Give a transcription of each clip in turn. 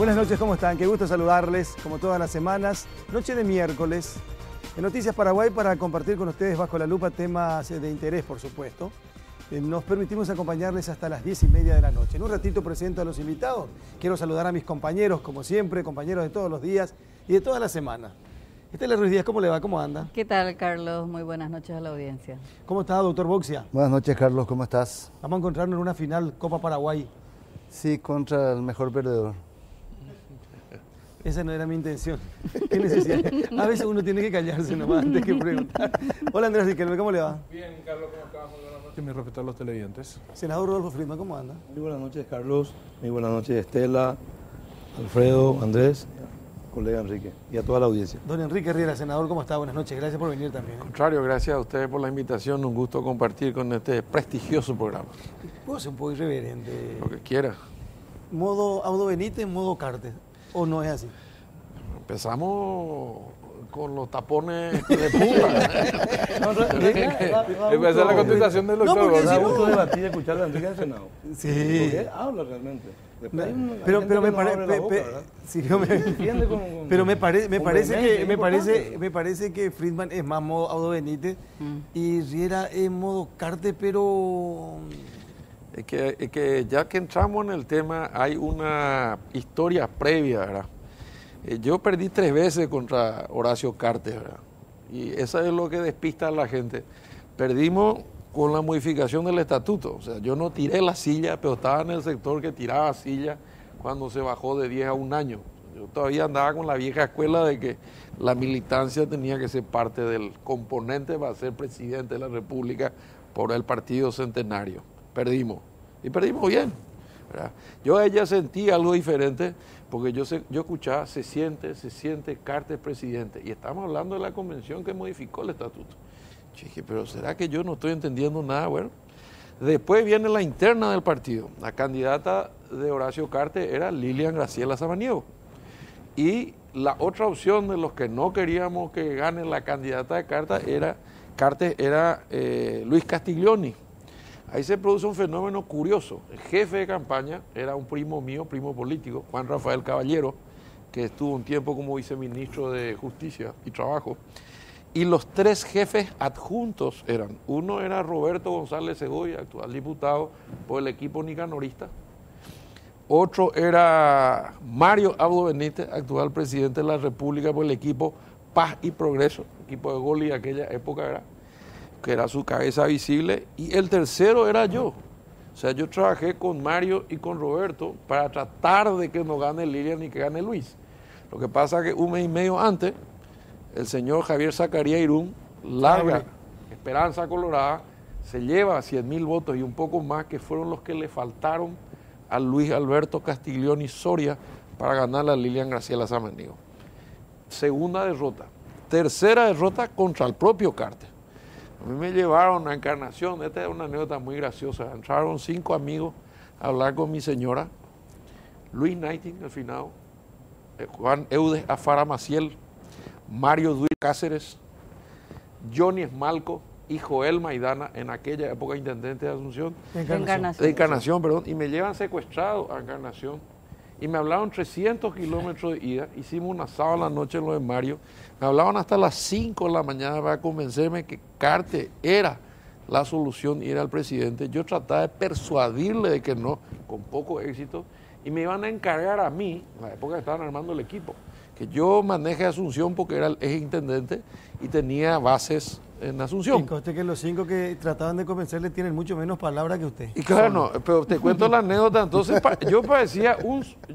Buenas noches, ¿cómo están? Qué gusto saludarles, como todas las semanas. Noche de miércoles, en Noticias Paraguay, para compartir con ustedes bajo la lupa temas de interés, por supuesto. Nos permitimos acompañarles hasta las 10:30 de la noche. En un ratito presento a los invitados. Quiero saludar a mis compañeros, como siempre, compañeros de todos los días y de toda la semana. Estela Ruiz Díaz, ¿cómo le va? ¿Cómo anda? ¿Qué tal, Carlos? Muy buenas noches a la audiencia. ¿Cómo está, doctor Boxia? Buenas noches, Carlos, ¿cómo estás? Vamos a encontrarnos en una final Copa Paraguay. Sí, contra el mejor perdedor. Esa no era mi intención. ¿Qué necesidad? A veces uno tiene que callarse nomás antes que preguntar. Hola, Andrés Riquelme, ¿cómo le va? Bien, Carlos, ¿cómo estás? Muy buenas noches. Me respeto a los televidentes. Senador Rodolfo Friedman, ¿cómo anda? Muy buenas noches, Carlos. Muy buenas noches, Estela, Alfredo, Andrés, colega Enrique y a toda la audiencia. Don Enrique Riera, senador, ¿cómo está? Buenas noches, gracias por venir también. Al contrario, gracias a ustedes por la invitación. Un gusto compartir con este prestigioso programa. ¿Puedo ser un poco irreverente? Lo que quiera. ¿Modo Audo Benítez, modo Cartes? ¿O no es así? Empezamos con los tapones de punta. Esa es la contestación del doctor. No, porque Da si gusto debatir y escuchar a Enrique en el Senado. Sí. Porque habla realmente. Después hay una Pero gente me que no abre la boca, parece... ¿verdad? Sí, no me... Defiende Pero me parece vehemencia, me parece que Friedman es más modo Audo Benítez y Riera es modo Cartes, pero... Es que ya que entramos en el tema, hay una historia previa, ¿verdad? Yo perdí 3 veces contra Horacio Cartes, ¿verdad? Y eso es lo que despista a la gente. Perdimos con la modificación del estatuto. O sea, yo no tiré la silla, pero estaba en el sector que tiraba silla cuando se bajó de 10 a 1 año. Yo todavía andaba con la vieja escuela de que la militancia tenía que ser parte del componente para ser presidente de la República por el Partido Centenario. Perdimos. Y perdimos bien, ¿verdad? Yo a ella sentí algo diferente porque yo escuchaba, se siente Cartes presidente. Y estamos hablando de la convención que modificó el estatuto. Yo dije, pero ¿será que yo no estoy entendiendo nada? Bueno, después viene la interna del partido. La candidata de Horacio Cartes era Lilian Graciela Samaniego. Y la otra opción de los que no queríamos que gane la candidata de Cartes era Luis Castiglioni. Ahí se produce un fenómeno curioso. El jefe de campaña era un primo mío, primo político, Juan Rafael Caballero, que estuvo un tiempo como viceministro de Justicia y Trabajo. Y los 3 jefes adjuntos eran, uno era Roberto González Segovia, actual diputado por el equipo nicanorista. Otro era Mario Audo Benítez, actual presidente de la República por el equipo Paz y Progreso, equipo de Goli de aquella época, ¿verdad?, que era su cabeza visible, y el tercero era yo. O sea, yo trabajé con Mario y con Roberto para tratar de que no gane Lilian ni que gane Luis. Lo que pasa es que 1 mes y medio antes, el señor Javier Zacarías Irún larga Esperanza Colorada, se lleva 100,000 votos y un poco más, que fueron los que le faltaron a Luis Alberto Castiglioni Soria para ganar a Lilian Graciela Samaniego. Segunda derrota. Tercera derrota contra el propio Cartes. A mí me llevaron a Encarnación, esta es una anécdota muy graciosa. Entraron 5 amigos a hablar con mi señora, Luis Nighting, al final, Juan Eudes Afara Maciel, Mario Duil Cáceres, Johnny Esmalco y Joel Maidana, en aquella época intendente de Asunción. De Encarnación, perdón. Y me llevan secuestrado a Encarnación. Y me hablaron 300 kilómetros de ida. Hicimos un asado en la noche en lo de Mario. Me hablaban hasta las 5 de la mañana para convencerme que Cartes era la solución y era el presidente. Yo trataba de persuadirle de que no, con poco éxito. Y me iban a encargar a mí, en la época que estaban armando el equipo, que yo maneje Asunción porque era el ex intendente y tenía bases en Asunción. Y conste que los 5 que trataban de convencerle tienen mucho menos palabras que usted. Y claro, no, pero te cuento la anécdota. Entonces, yo parecía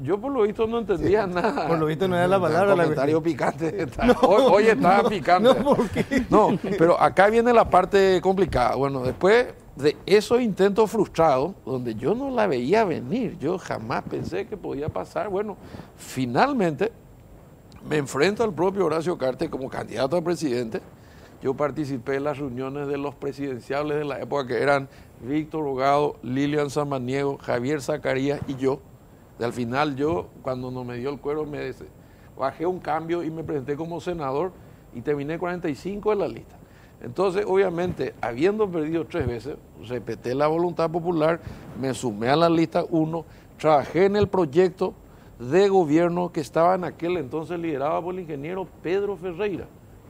yo por lo visto no entendía nada. Por lo visto no era la palabra. El comentario picante. Hoy estaba picante. No, ¿por qué? No, pero acá viene la parte complicada. Bueno, después de esos intentos frustrados, donde yo no la veía venir, yo jamás pensé que podía pasar. Bueno, finalmente me enfrento al propio Horacio Cartes como candidato a presidente. Yo participé en las reuniones de los presidenciables de la época, que eran Víctor Hogado, Lilian Samaniego, Javier Zacarías y yo. Y al final yo, cuando no me dio el cuero, bajé un cambio y me presenté como senador y terminé 45 en la lista. Entonces, obviamente, habiendo perdido 3 veces, respeté la voluntad popular, me sumé a la lista 1, trabajé en el proyecto de gobierno que estaba en aquel entonces liderado por el ingeniero Pedro Ferreira,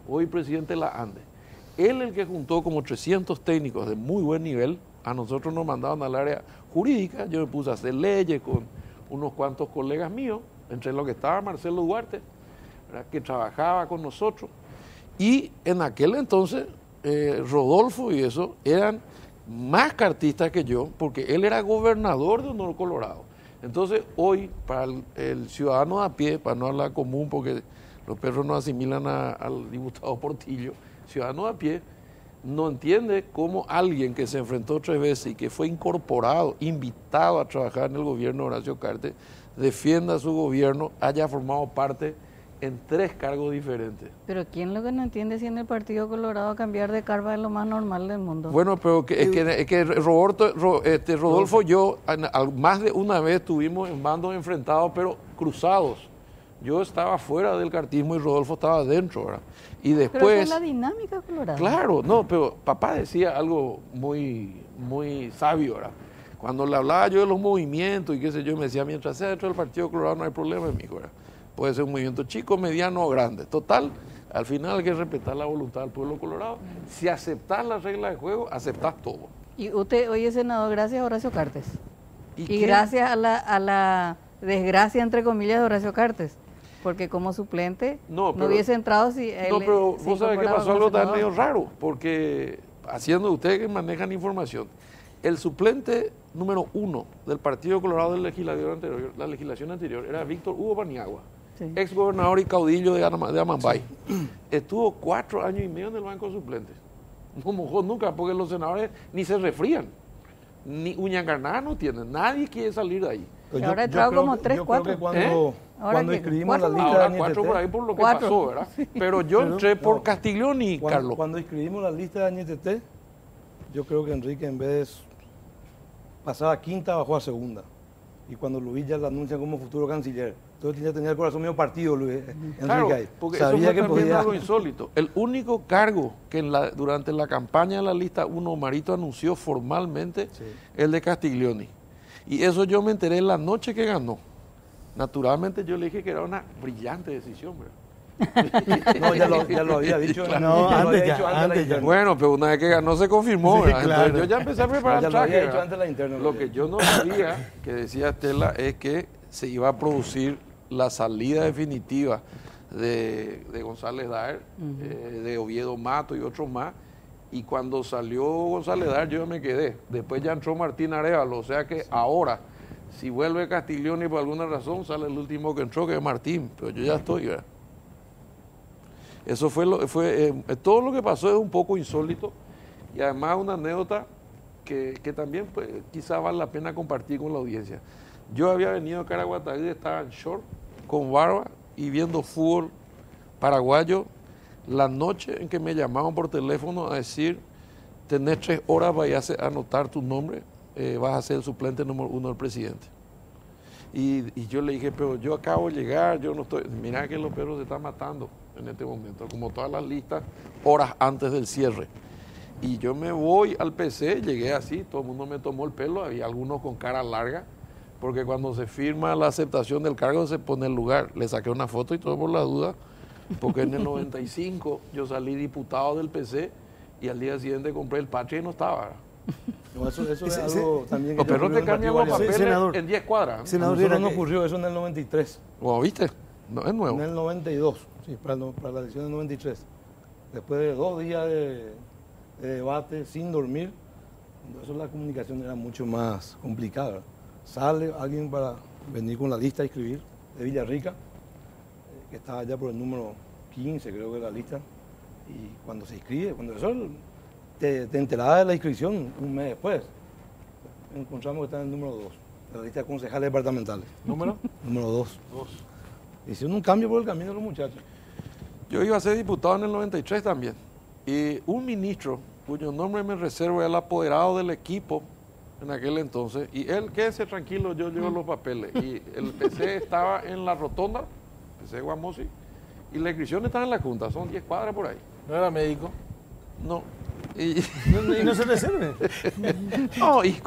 hoy presidente de la ANDE. Él el que juntó como 300 técnicos de muy buen nivel. A nosotros nos mandaban al área jurídica, yo me puse a hacer leyes con unos cuantos colegas míos, entre los que estaba Marcelo Duarte, ¿verdad?, que trabajaba con nosotros. Y en aquel entonces, Rodolfo y eso eran más cartistas que yo, porque él era gobernador de Honor Colorado. Entonces, hoy, para el ciudadano a pie, para no hablar común, porque los perros no asimilan al diputado Portillo, ciudadano a pie, no entiende cómo alguien que se enfrentó 3 veces y que fue incorporado, invitado a trabajar en el gobierno de Horacio Cartes, defienda su gobierno, haya formado parte en 3 cargos diferentes. Pero ¿quién lo que no entiende si en el Partido Colorado cambiar de cargo es lo más normal del mundo? Bueno, pero es que Rodolfo y yo más de una vez estuvimos en bandos enfrentados, pero cruzados. Yo estaba fuera del cartismo y Rodolfo estaba dentro, ¿verdad? Y después... Pero esa es la dinámica colorada. Claro, no, pero papá decía algo muy, muy sabio, ¿verdad? Cuando le hablaba yo de los movimientos y qué sé yo, me decía, mientras sea dentro del Partido Colorado no hay problema, mijo, ¿verdad? Puede ser un movimiento chico, mediano o grande. Total, al final hay que respetar la voluntad del pueblo colorado. Si aceptás las reglas de juego, aceptás todo. Y usted hoy es senador gracias a Horacio Cartes. Y qué? gracias a la desgracia, entre comillas, de Horacio Cartes. Porque como suplente no hubiese entrado si él... No, pero vos sabés que pasó algo también medio raro, porque haciendo ustedes que manejan información, el suplente número 1 del Partido Colorado del legislador anterior, la legislación anterior, era Víctor Hugo Paniagua, ex gobernador y caudillo de Amambay. Sí. Estuvo 4 años y medio en el banco suplente. No mojó nunca, porque los senadores ni se resfrían, ni uña encarnada no tienen, nadie quiere salir de ahí. Y ahora he entrado como 3, 4. Cuando escribimos la lista ahora de 4 por ahí por lo que pasó, ¿verdad? Pero yo entré por Castiglioni, Carlos. Cuando escribimos la lista de Añetete, yo creo que Enrique en vez de pasar a quinta bajó a segunda. Y cuando Luis ya lo anuncia como futuro canciller, entonces ya tenía el corazón medio partido, Luis, Enrique, claro, ahí. Porque sabía eso fue que también podía... algo insólito. El único cargo que durante la campaña de la lista 1 Marito anunció formalmente, el de Castiglioni. Y eso yo me enteré la noche que ganó. Naturalmente yo le dije que era una brillante decisión, ¿verdad? No, ya lo había dicho. No, antes ya. Bueno, pero una vez que ganó se confirmó, Sí, ¿verdad? claro. Entonces yo ya empecé a preparar el Ya lo traje, había hecho ¿verdad? antes la interna. Lo que yo no sabía, que decía Estela, es que se iba a producir la salida definitiva de González Daer, de Oviedo Mato y otros más. Y cuando salió González Daer yo me quedé. Después ya entró Martín Arévalo, o sea que ahora, si vuelve Castiglioni por alguna razón, sale el último que entró, que es Martín, pero yo ya estoy, ¿verdad? Eso fue todo lo que pasó es un poco insólito y además una anécdota que también pues, quizás vale la pena compartir con la audiencia. Yo había venido a Caraguatagüí, estaba en short, con barba y viendo fútbol paraguayo la noche en que me llamaban por teléfono a decir, tenés 3 horas para ir a anotar tu nombre, vas a ser el suplente número 1 del presidente. Y yo le dije, pero yo acabo de llegar, yo no estoy... Mira que los perros se están matando en este momento, como todas las listas, horas antes del cierre. Y yo me voy al PC, llegué así, todo el mundo me tomó el pelo, había algunos con cara larga, porque cuando se firma la aceptación del cargo se pone el lugar. Le saqué una foto y todo por la duda, porque en el 95 yo salí diputado del PC y al día siguiente compré el Patria y no estaba. No, eso es algo también que... Los perros te cambian los papeles en 10 cuadras. A nosotros nos ocurrió eso en el 93. ¿Lo viste? No, es nuevo. En el 92, sí, para la elección del 93. Después de 2 días de debate, sin dormir, eso la comunicación era mucho más complicada. Sale alguien para venir con la lista a inscribir de Villarrica, que estaba ya por el número 15, creo que la lista, y cuando se inscribe, cuando eso te enteraba de la inscripción un mes después, encontramos que está en el número 2, de la lista de concejales departamentales. ¿Número? Número 2. Hicieron un cambio por el camino de los muchachos. Yo iba a ser diputado en el 93 también, y un ministro, cuyo nombre me reservo, era el apoderado del equipo en aquel entonces, y él, quédese tranquilo, yo llevo los papeles, y el PC estaba en la rotonda, PC Guamosi, y la inscripción estaba en la Junta, son 10 cuadras por ahí. ¿No era médico? No. ¿Y no se reserve? No, y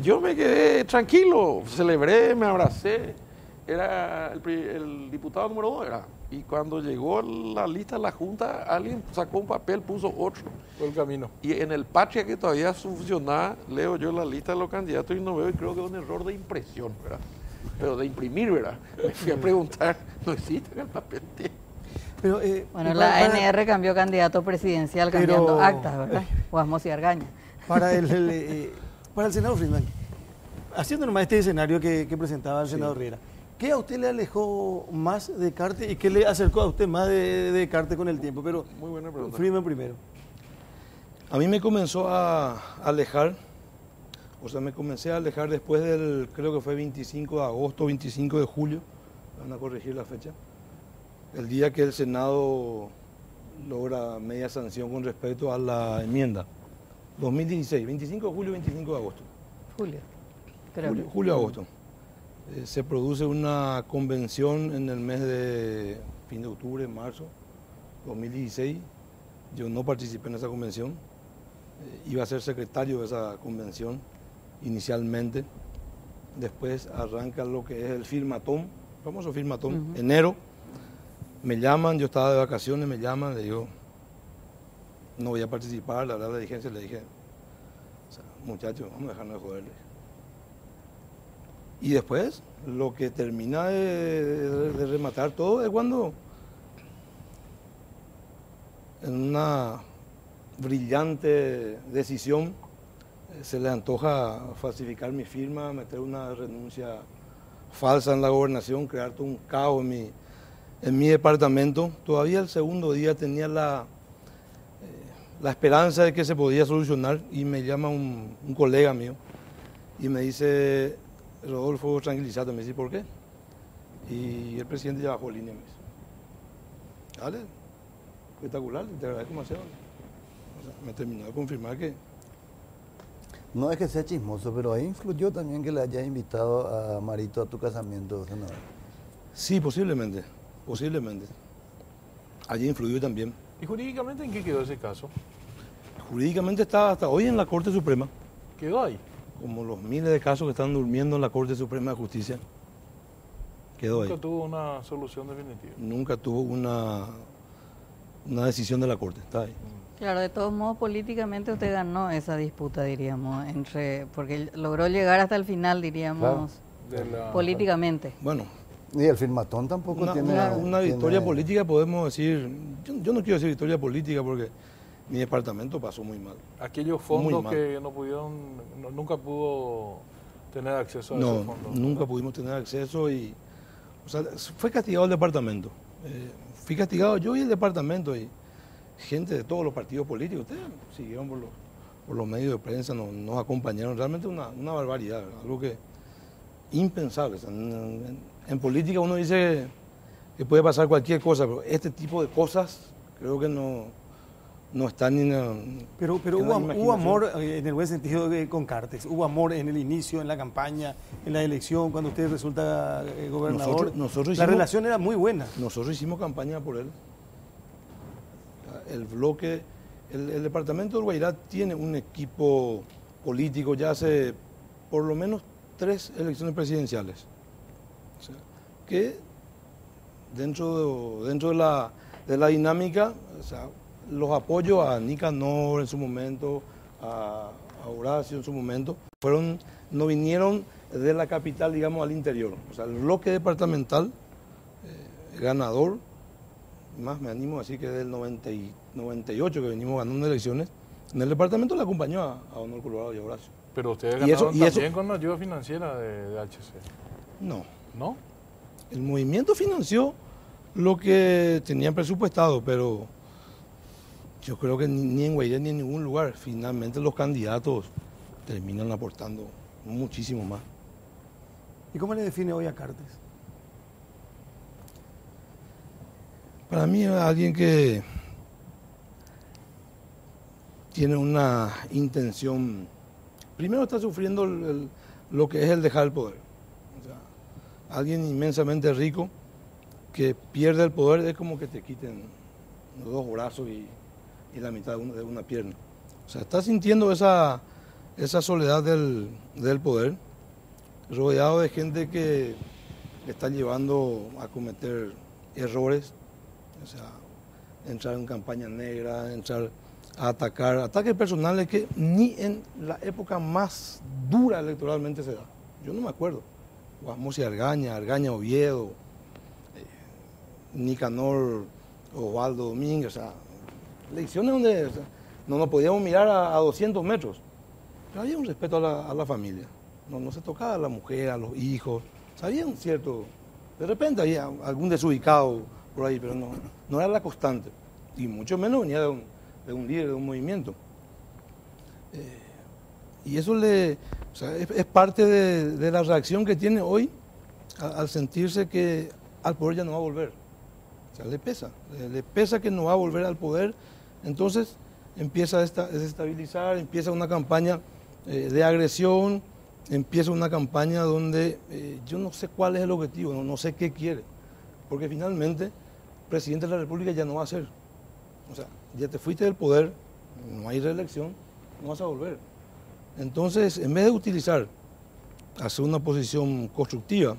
yo me quedé tranquilo, celebré, me abracé, era el diputado número 2, era. Y cuando llegó la lista de la Junta, alguien sacó un papel, puso otro. Fue el camino. Y en el Patria, que todavía funcionaba, leo yo la lista de los candidatos y no veo, y creo que es un error de impresión, ¿verdad? Pero de imprimir, ¿verdad? Me fui a preguntar, no existe en el papel. Pero, bueno, la ANR cambió candidato presidencial cambiando actas, ¿verdad? O Asmosi Argaña. Para el senador Friedman, haciendo nomás este escenario que presentaba el senador Riera, ¿qué a usted le alejó más de Carte y qué le acercó a usted más de Carte con el tiempo? Pero muy buena pregunta. Friedman primero. A mí me comenzó a alejar, o sea, me comencé a alejar después del, creo que fue 25 de agosto, 25 de julio, van a corregir la fecha, el día que el Senado logra media sanción con respecto a la enmienda. 2016, 25 de julio, 25 de agosto. Julio-agosto. Se produce una convención en el mes de fin de octubre, marzo 2016. Yo no participé en esa convención. Iba a ser secretario de esa convención inicialmente. Después arranca lo que es el firmatón, famoso firmatón, enero. Me llaman, yo estaba de vacaciones, me llaman, le digo, no voy a participar, la verdad la dirigencia le dije, o sea, muchachos, vamos a dejarnos de joderle. Y después, lo que termina de rematar todo es cuando, en una brillante decisión, se le antoja falsificar mi firma, meter una renuncia falsa en la gobernación, crear todo un caos en mi departamento. Todavía el segundo día tenía la esperanza de que se podía solucionar y me llama un colega mío y me dice, Rodolfo, tranquilízate. Me dice, ¿por qué? Y el presidente ya bajó línea. Me dice, dale, espectacular, te agradezco demasiado. O sea, me terminó de confirmar que... No es que sea chismoso, pero ahí influyó también que le hayas invitado a Marito a tu casamiento, senador. Sí, posiblemente. Allí influyó también. ¿Y jurídicamente en qué quedó ese caso? Jurídicamente está hasta hoy en la Corte Suprema. ¿Quedó ahí? Como los miles de casos que están durmiendo en la Corte Suprema de Justicia. Quedó ahí. Nunca tuvo una solución definitiva. Nunca tuvo una decisión de la Corte. Está ahí. Claro, de todos modos, políticamente usted ganó esa disputa, diríamos, porque logró llegar hasta el final, diríamos, políticamente. Bueno. Y el firmatón tampoco tiene... Una victoria política, podemos decir... Yo no quiero decir victoria política porque mi departamento pasó muy mal. Aquellos fondos que no pudieron... nunca pudo tener acceso a esos fondos. No, nunca pudimos tener acceso y... O sea, fue castigado el departamento. Fui castigado yo y el departamento y gente de todos los partidos políticos. Ustedes siguieron por los medios de prensa, nos acompañaron. Realmente una barbaridad, algo que impensable. O sea, en política uno dice que puede pasar cualquier cosa, pero este tipo de cosas creo que no están ni Pero hubo amor en el buen sentido con Cartes. Hubo amor en el inicio, en la campaña, en la elección, cuando usted resulta gobernador. La relación era muy buena. Nosotros hicimos campaña por él. El bloque, el departamento de Guairá tiene un equipo político ya hace por lo menos 3 elecciones presidenciales. O sea, que dentro de la dinámica, o sea, los apoyos a Nicanor en su momento, a Horacio en su momento, no vinieron de la capital, digamos, al interior. O sea, el bloque departamental ganador, más me animo a decir que del 98 que venimos ganando elecciones, en el departamento le acompañó a Honor Colorado y a Horacio. Pero ustedes ganaron también con la ayuda financiera de HC. No. ¿No? El movimiento financió lo que tenían presupuestado, pero yo creo que ni en Guairá ni en ningún lugar. Finalmente los candidatos terminan aportando muchísimo más. ¿Y cómo le define hoy a Cartes? Para mí es alguien que tiene una intención. Primero está sufriendo lo que es el dejar el poder. O sea, alguien inmensamente rico que pierde el poder es como que te quiten los 2 brazos y la mitad de una pierna. O sea, está sintiendo esa soledad del poder, rodeado de gente que le está llevando a cometer errores, o sea, entrar en campaña negra, entrar a atacar, ataques personales que ni en la época más dura electoralmente se da. Yo no me acuerdo. Guasmos y Argaña Oviedo, Nicanor Osvaldo Domínguez, o sea, elecciones donde o sea, no nos podíamos mirar a 200 metros. Pero había un respeto a la familia. No se tocaba a la mujer, a los hijos. O sea, había un cierto... De repente había algún desubicado por ahí, pero no era la constante. Y mucho menos venía de un líder, de un movimiento. Y eso o sea, es parte de la reacción que tiene hoy al sentirse que al poder ya no va a volver. O sea, le pesa que no va a volver al poder. Entonces empieza a desestabilizar, empieza una campaña de agresión, empieza una campaña donde yo no sé cuál es el objetivo, no sé qué quiere. Porque finalmente, presidente de la República ya no va a ser. O sea, ya te fuiste del poder, no hay reelección, no vas a volver. Entonces, en vez de utilizar, hacer una oposición constructiva,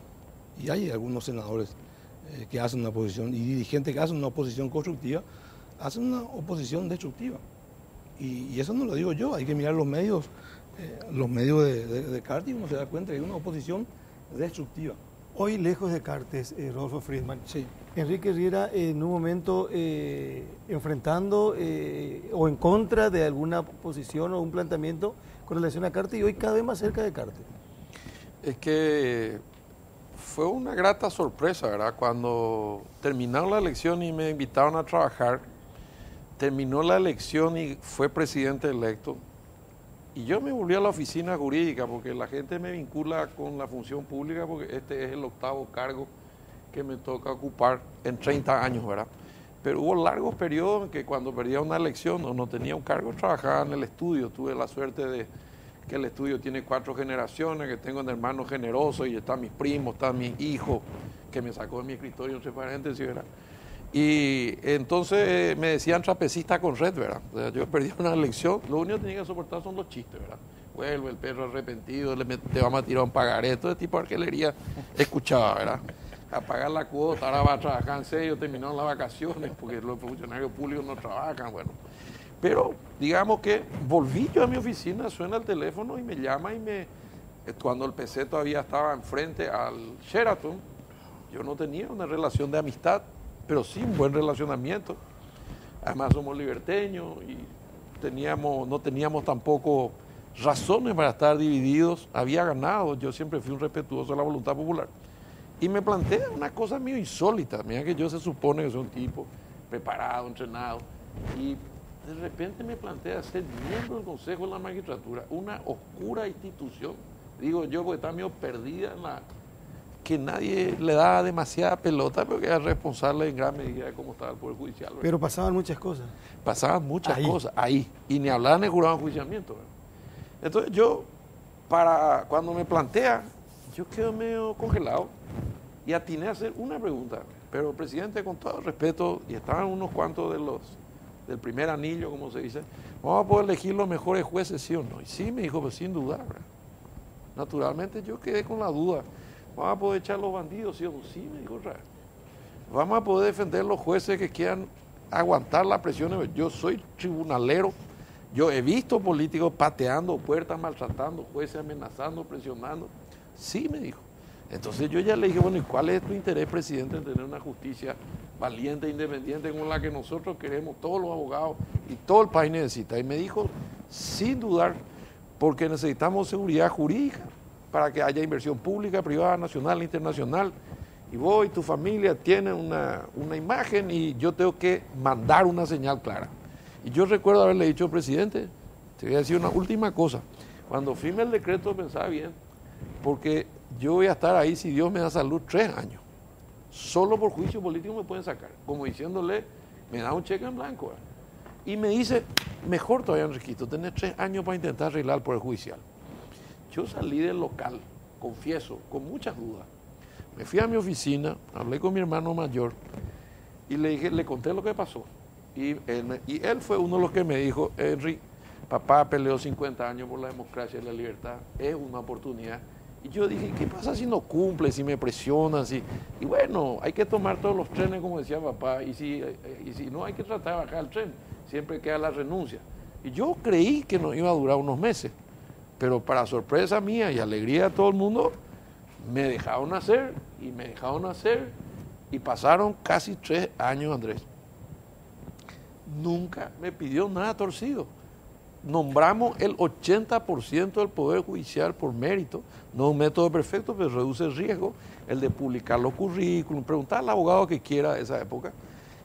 y hay algunos senadores que hacen una oposición, y dirigentes que hacen una oposición constructiva, hacen una oposición destructiva. Y eso no lo digo yo, hay que mirar los medios de Cartes y uno se da cuenta que hay una oposición destructiva. Hoy, lejos de Cartes, Rodolfo Friedman, Sí. Enrique Riera en un momento enfrentando o en contra de alguna posición o un planteamiento con relación a Cartes y hoy cada vez más cerca de Cartes. Es que fue una grata sorpresa, ¿verdad? Cuando terminaron la elección y me invitaron a trabajar, terminó la elección y fue presidente electo. Y yo me volví a la oficina jurídica porque la gente me vincula con la función pública porque este es el 8º cargo que me toca ocupar en 30 años, ¿verdad? Pero hubo largos periodos en que cuando perdía una elección o no tenía un cargo, trabajaba en el estudio. Tuve la suerte de que el estudio tiene 4 generaciones, que tengo un hermano generoso y están mis primos, están mis hijos, que me sacó de mi escritorio, no sé para gente, ¿sí, verdad? Y entonces me decían trapecista con red, ¿verdad? O sea, yo perdí una elección, lo único que tenía que soportar son los chistes, ¿verdad? Vuelve el perro arrepentido, te vamos a tirar un pagaré, todo ese tipo de arquelería escuchaba, ¿verdad? A pagar la cuota, ahora va a trabajar en serio, terminaron las vacaciones, porque los funcionarios públicos no trabajan, bueno. Pero digamos que volví yo a mi oficina, suena el teléfono y me llama cuando el PC todavía estaba enfrente al Sheraton, yo no tenía una relación de amistad, pero sí un buen relacionamiento. Además somos liberteños y no teníamos tampoco razones para estar divididos. Había ganado, yo siempre fui un respetuoso de la voluntad popular. Y me plantea una cosa medio insólita. Mira que yo se supone que soy un tipo preparado, entrenado. Y de repente me plantea ser miembro del Consejo de la Magistratura, una oscura institución. Digo yo porque está medio perdida en que nadie le da demasiada pelota, pero que era responsable en gran medida de cómo estaba el Poder Judicial, ¿verdad? Pero pasaban muchas cosas. Pasaban muchas cosas ahí. Y ni hablar en el jurado de enjuiciamiento, ¿verdad? Entonces yo, cuando me plantea, yo quedo medio congelado y atiné a hacer una pregunta. Pero, presidente, con todo respeto, y estaban unos cuantos del primer anillo, como se dice, ¿vamos a poder elegir los mejores jueces, sí o no? Y sí, me dijo, pues sin dudar, ¿verdad? Naturalmente yo quedé con la duda. ¿Vamos a poder echar los bandidos, sí o no? Sí, me dijo, ¿verdad? ¿Vamos a poder defender los jueces que quieran aguantar la presión? Yo soy tribunalero. Yo he visto políticos pateando puertas, maltratando jueces, amenazando, presionando. Sí, me dijo. Entonces yo ya le dije, bueno, ¿y cuál es tu interés, presidente, en tener una justicia valiente e independiente como la que nosotros queremos, todos los abogados y todo el país necesita? Y me dijo, sin dudar, porque necesitamos seguridad jurídica para que haya inversión pública, privada, nacional, internacional. Y vos y tu familia tienen una imagen y yo tengo que mandar una señal clara. Y yo recuerdo haberle dicho al presidente, te voy a decir una última cosa. Cuando firme el decreto pensaba bien, porque yo voy a estar ahí, si Dios me da salud, 3 años. Solo por juicio político me pueden sacar. Como diciéndole, me da un cheque en blanco. ¿Verdad? Y me dice, mejor todavía, Enriquito, tener 3 años para intentar arreglar el Poder Judicial. Yo salí del local, confieso, con muchas dudas. Me fui a mi oficina, hablé con mi hermano mayor y le conté lo que pasó. Y él fue uno de los que me dijo, Henry, papá peleó 50 años por la democracia y la libertad, es una oportunidad Y yo dije, ¿qué pasa si no cumple, si me presionan? Y bueno, hay que tomar todos los trenes, como decía papá, y si no, hay que tratar de bajar el tren, siempre queda la renuncia. Y yo creí que nos iba a durar unos meses, pero para sorpresa mía y alegría de todo el mundo, me dejaron hacer, y pasaron casi 3 años, Andrés. Nunca me pidió nada torcido. Nombramos el 80% del Poder Judicial por mérito, no un método perfecto, pero reduce el riesgo, el de publicar los currículums, preguntar al abogado que quiera de esa época.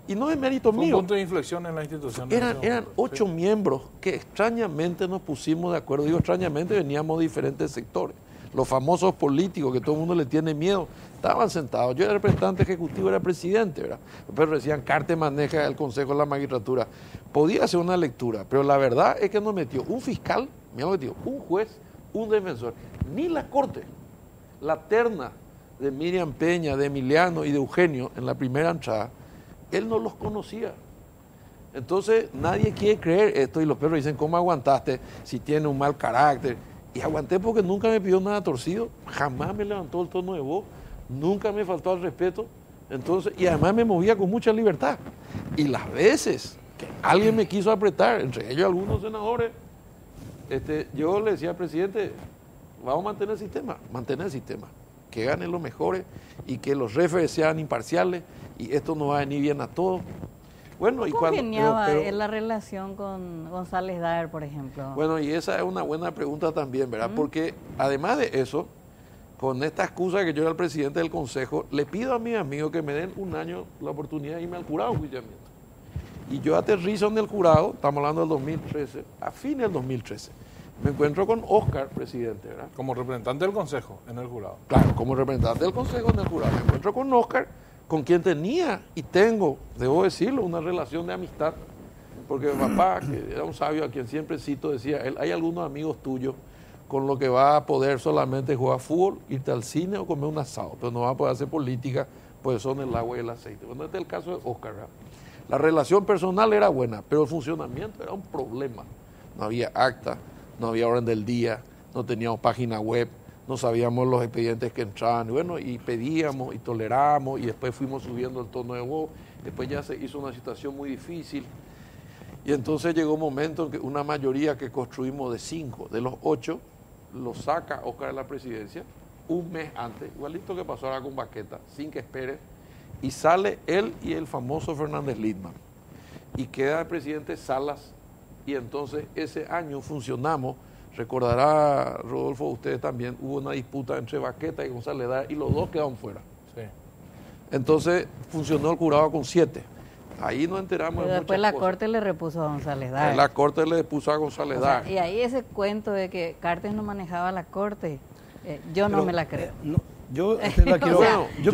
Y no es mérito mío. Fue un punto de inflexión en la institución. Eran 8 miembros que extrañamente nos pusimos de acuerdo. Digo, extrañamente veníamos de diferentes sectores. Los famosos políticos que todo el mundo le tiene miedo, estaban sentados. Yo era representante ejecutivo, era presidente, ¿verdad? Pero decían, Cartes maneja el Consejo de la Magistratura. Podía hacer una lectura, pero la verdad es que nos metió un fiscal, mira lo que digo, un juez, un defensor. Ni la Corte, la terna de Miriam Peña, de Emiliano y de Eugenio en la primera entrada, él no los conocía. Entonces nadie quiere creer esto y los perros dicen, ¿cómo aguantaste si tiene un mal carácter? Y aguanté porque nunca me pidió nada torcido, jamás me levantó el tono de voz, nunca me faltó al respeto, entonces, y además me movía con mucha libertad. Y las veces que alguien me quiso apretar, entre ellos algunos senadores, yo le decía al presidente, vamos a mantener el sistema, que ganen los mejores y que los referees sean imparciales y esto nos va a venir bien a todos. Bueno, ¿cómo congeniaba la relación con González Daer, por ejemplo? Bueno, y esa es una buena pregunta también, ¿verdad? Porque además de eso, con esta excusa que yo era el presidente del Consejo, le pido a mis amigos que me den un año la oportunidad de irme al jurado de juiciamiento. Y yo aterrizo en el jurado, estamos hablando del 2013, a fines del 2013. Me encuentro con Oscar, presidente, ¿verdad? Como representante del Consejo en el jurado. Claro, como representante del Consejo en el jurado. Me encuentro con Oscar, con quien tenía y tengo, debo decirlo, una relación de amistad, porque mi papá, que era un sabio a quien siempre cito, decía, hay algunos amigos tuyos con los que va a poder solamente jugar fútbol, irte al cine o comer un asado, pero no va a poder hacer política, pues son el agua y el aceite. Bueno, este es el caso de Oscar, ¿verdad? La relación personal era buena, pero el funcionamiento era un problema. No había acta, no había orden del día, no teníamos página web, no sabíamos los expedientes que entraban, y bueno, y pedíamos y toleramos, y después fuimos subiendo el tono de voz, después ya se hizo una situación muy difícil, y entonces llegó un momento en que una mayoría que construimos de 5, de los 8, lo saca Oscar de la presidencia, un mes antes, igualito que pasó ahora con Baqueta, sin que espere, y sale él y el famoso Fernández Lidman, y queda el presidente Salas, y entonces ese año funcionamos. Recordará, Rodolfo, ustedes también, hubo una disputa entre Baqueta y González Daer y los dos quedaron fuera. Sí. Entonces funcionó el jurado con 7. Ahí nos enteramos de después la Corte le repuso a González Daer. La Corte le puso a González Daer. Y ahí ese cuento de que Cartes no manejaba la Corte, yo no me la creo. Yo la quiero, yo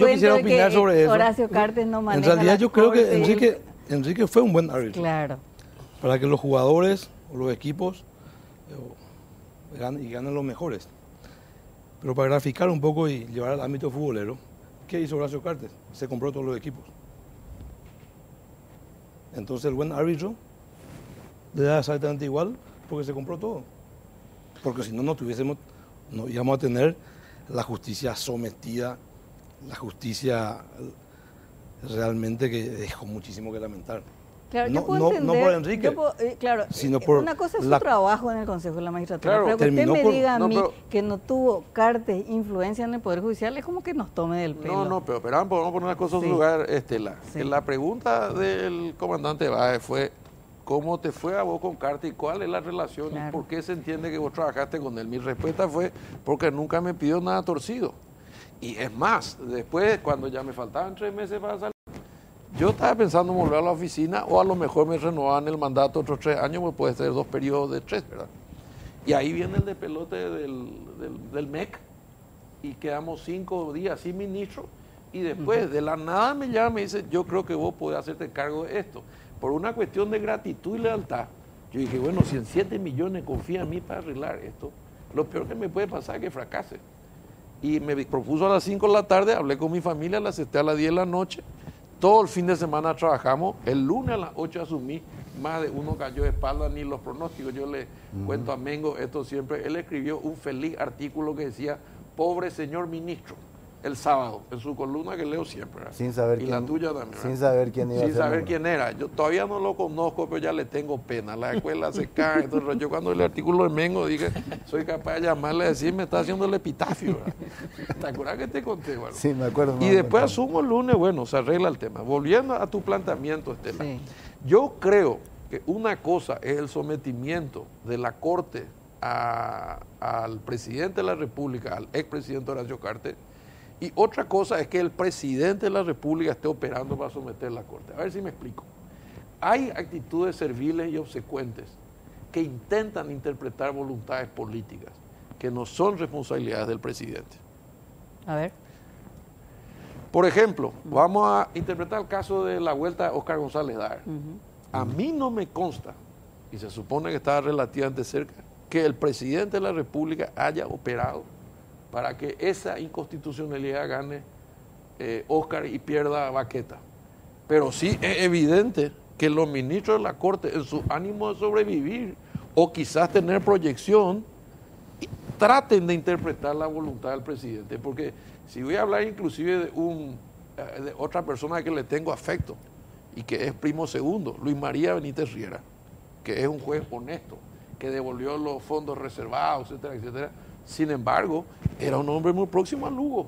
quisiera opinar sobre eso. Horacio Cartes no maneja. En realidad yo creo que Enrique fue un buen árbitro. Claro. Para que los jugadores o los equipos ganen los mejores. Pero para graficar un poco y llevar al ámbito futbolero, ¿qué hizo Horacio Cartes? Se compró todos los equipos. Entonces el buen árbitro le da exactamente igual porque se compró todo. Porque si no, no íbamos a tener la justicia sometida, la justicia realmente que dejó muchísimo que lamentar. Claro, no por Enrique, claro, sino por una cosa es su trabajo en el Consejo de la Magistratura, claro, pero que usted me diga a mí que no tuvo Cartes influencia en el Poder Judicial es como que nos tome del pelo. Pero vamos a poner las cosas en su lugar, Estela. Sí. La pregunta del comandante Báez fue, ¿cómo te fue a vos con Cartes y cuál es la relación? Claro. ¿Y por qué se entiende que vos trabajaste con él? Mi respuesta fue, porque nunca me pidió nada torcido. Y es más, después, cuando ya me faltaban 3 meses para salir, yo estaba pensando en volver a la oficina o a lo mejor me renovaban el mandato otros 3 años, pues puede ser 2 periodos de 3, ¿verdad? Y ahí viene el despelote del MEC y quedamos 5 días sin ministro y después de la nada me llama y me dice, yo creo que vos podés hacerte cargo de esto. Por una cuestión de gratitud y lealtad, yo dije, bueno, si en 7 millones confía en mí para arreglar esto, lo peor que me puede pasar es que fracase. Y me propuso a las 5 de la tarde, hablé con mi familia, la acepté a las 10 de la noche, todo el fin de semana trabajamos. El lunes a las 8 asumí, más de uno cayó de espalda, ni los pronósticos. Yo le cuento a Mengo esto siempre. Él escribió un feliz artículo que decía, pobre señor ministro, el sábado, en su columna que leo siempre. ¿Verdad? Sin saber y quién, la tuya también. Sin saber quién iba a ser. Sin saber quién era. Yo todavía no lo conozco, pero ya le tengo pena. La escuela se cae. Entonces, yo cuando el artículo de Mengo dije, soy capaz de llamarle y decir, me está haciendo el epitafio. ¿Verdad? ¿Te acuerdas que te conté? Bueno? Sí, me acuerdo. Y después asumo el lunes, bueno, se arregla el tema. Volviendo a tu planteamiento, Estela. Sí. Yo creo que una cosa es el sometimiento de la Corte al presidente de la República, al expresidente Horacio Cartes, y otra cosa es que el presidente de la República esté operando para someter la Corte. A ver si me explico. Hay actitudes serviles y obsecuentes que intentan interpretar voluntades políticas que no son responsabilidades del presidente. A ver. Por ejemplo, vamos a interpretar el caso de la vuelta de Óscar González Dar. A mí no me consta, y se supone que estaba relativamente cerca, que el presidente de la República haya operado para que esa inconstitucionalidad gane Óscar y pierda Baqueta. Pero sí es evidente que los ministros de la Corte, en su ánimo de sobrevivir o quizás tener proyección, traten de interpretar la voluntad del presidente. Porque si voy a hablar inclusive de otra persona que le tengo afecto y que es primo segundo, Luis María Benítez Riera, que es un juez honesto, que devolvió los fondos reservados, etcétera, etcétera. Sin embargo, era un hombre muy próximo a Lugo.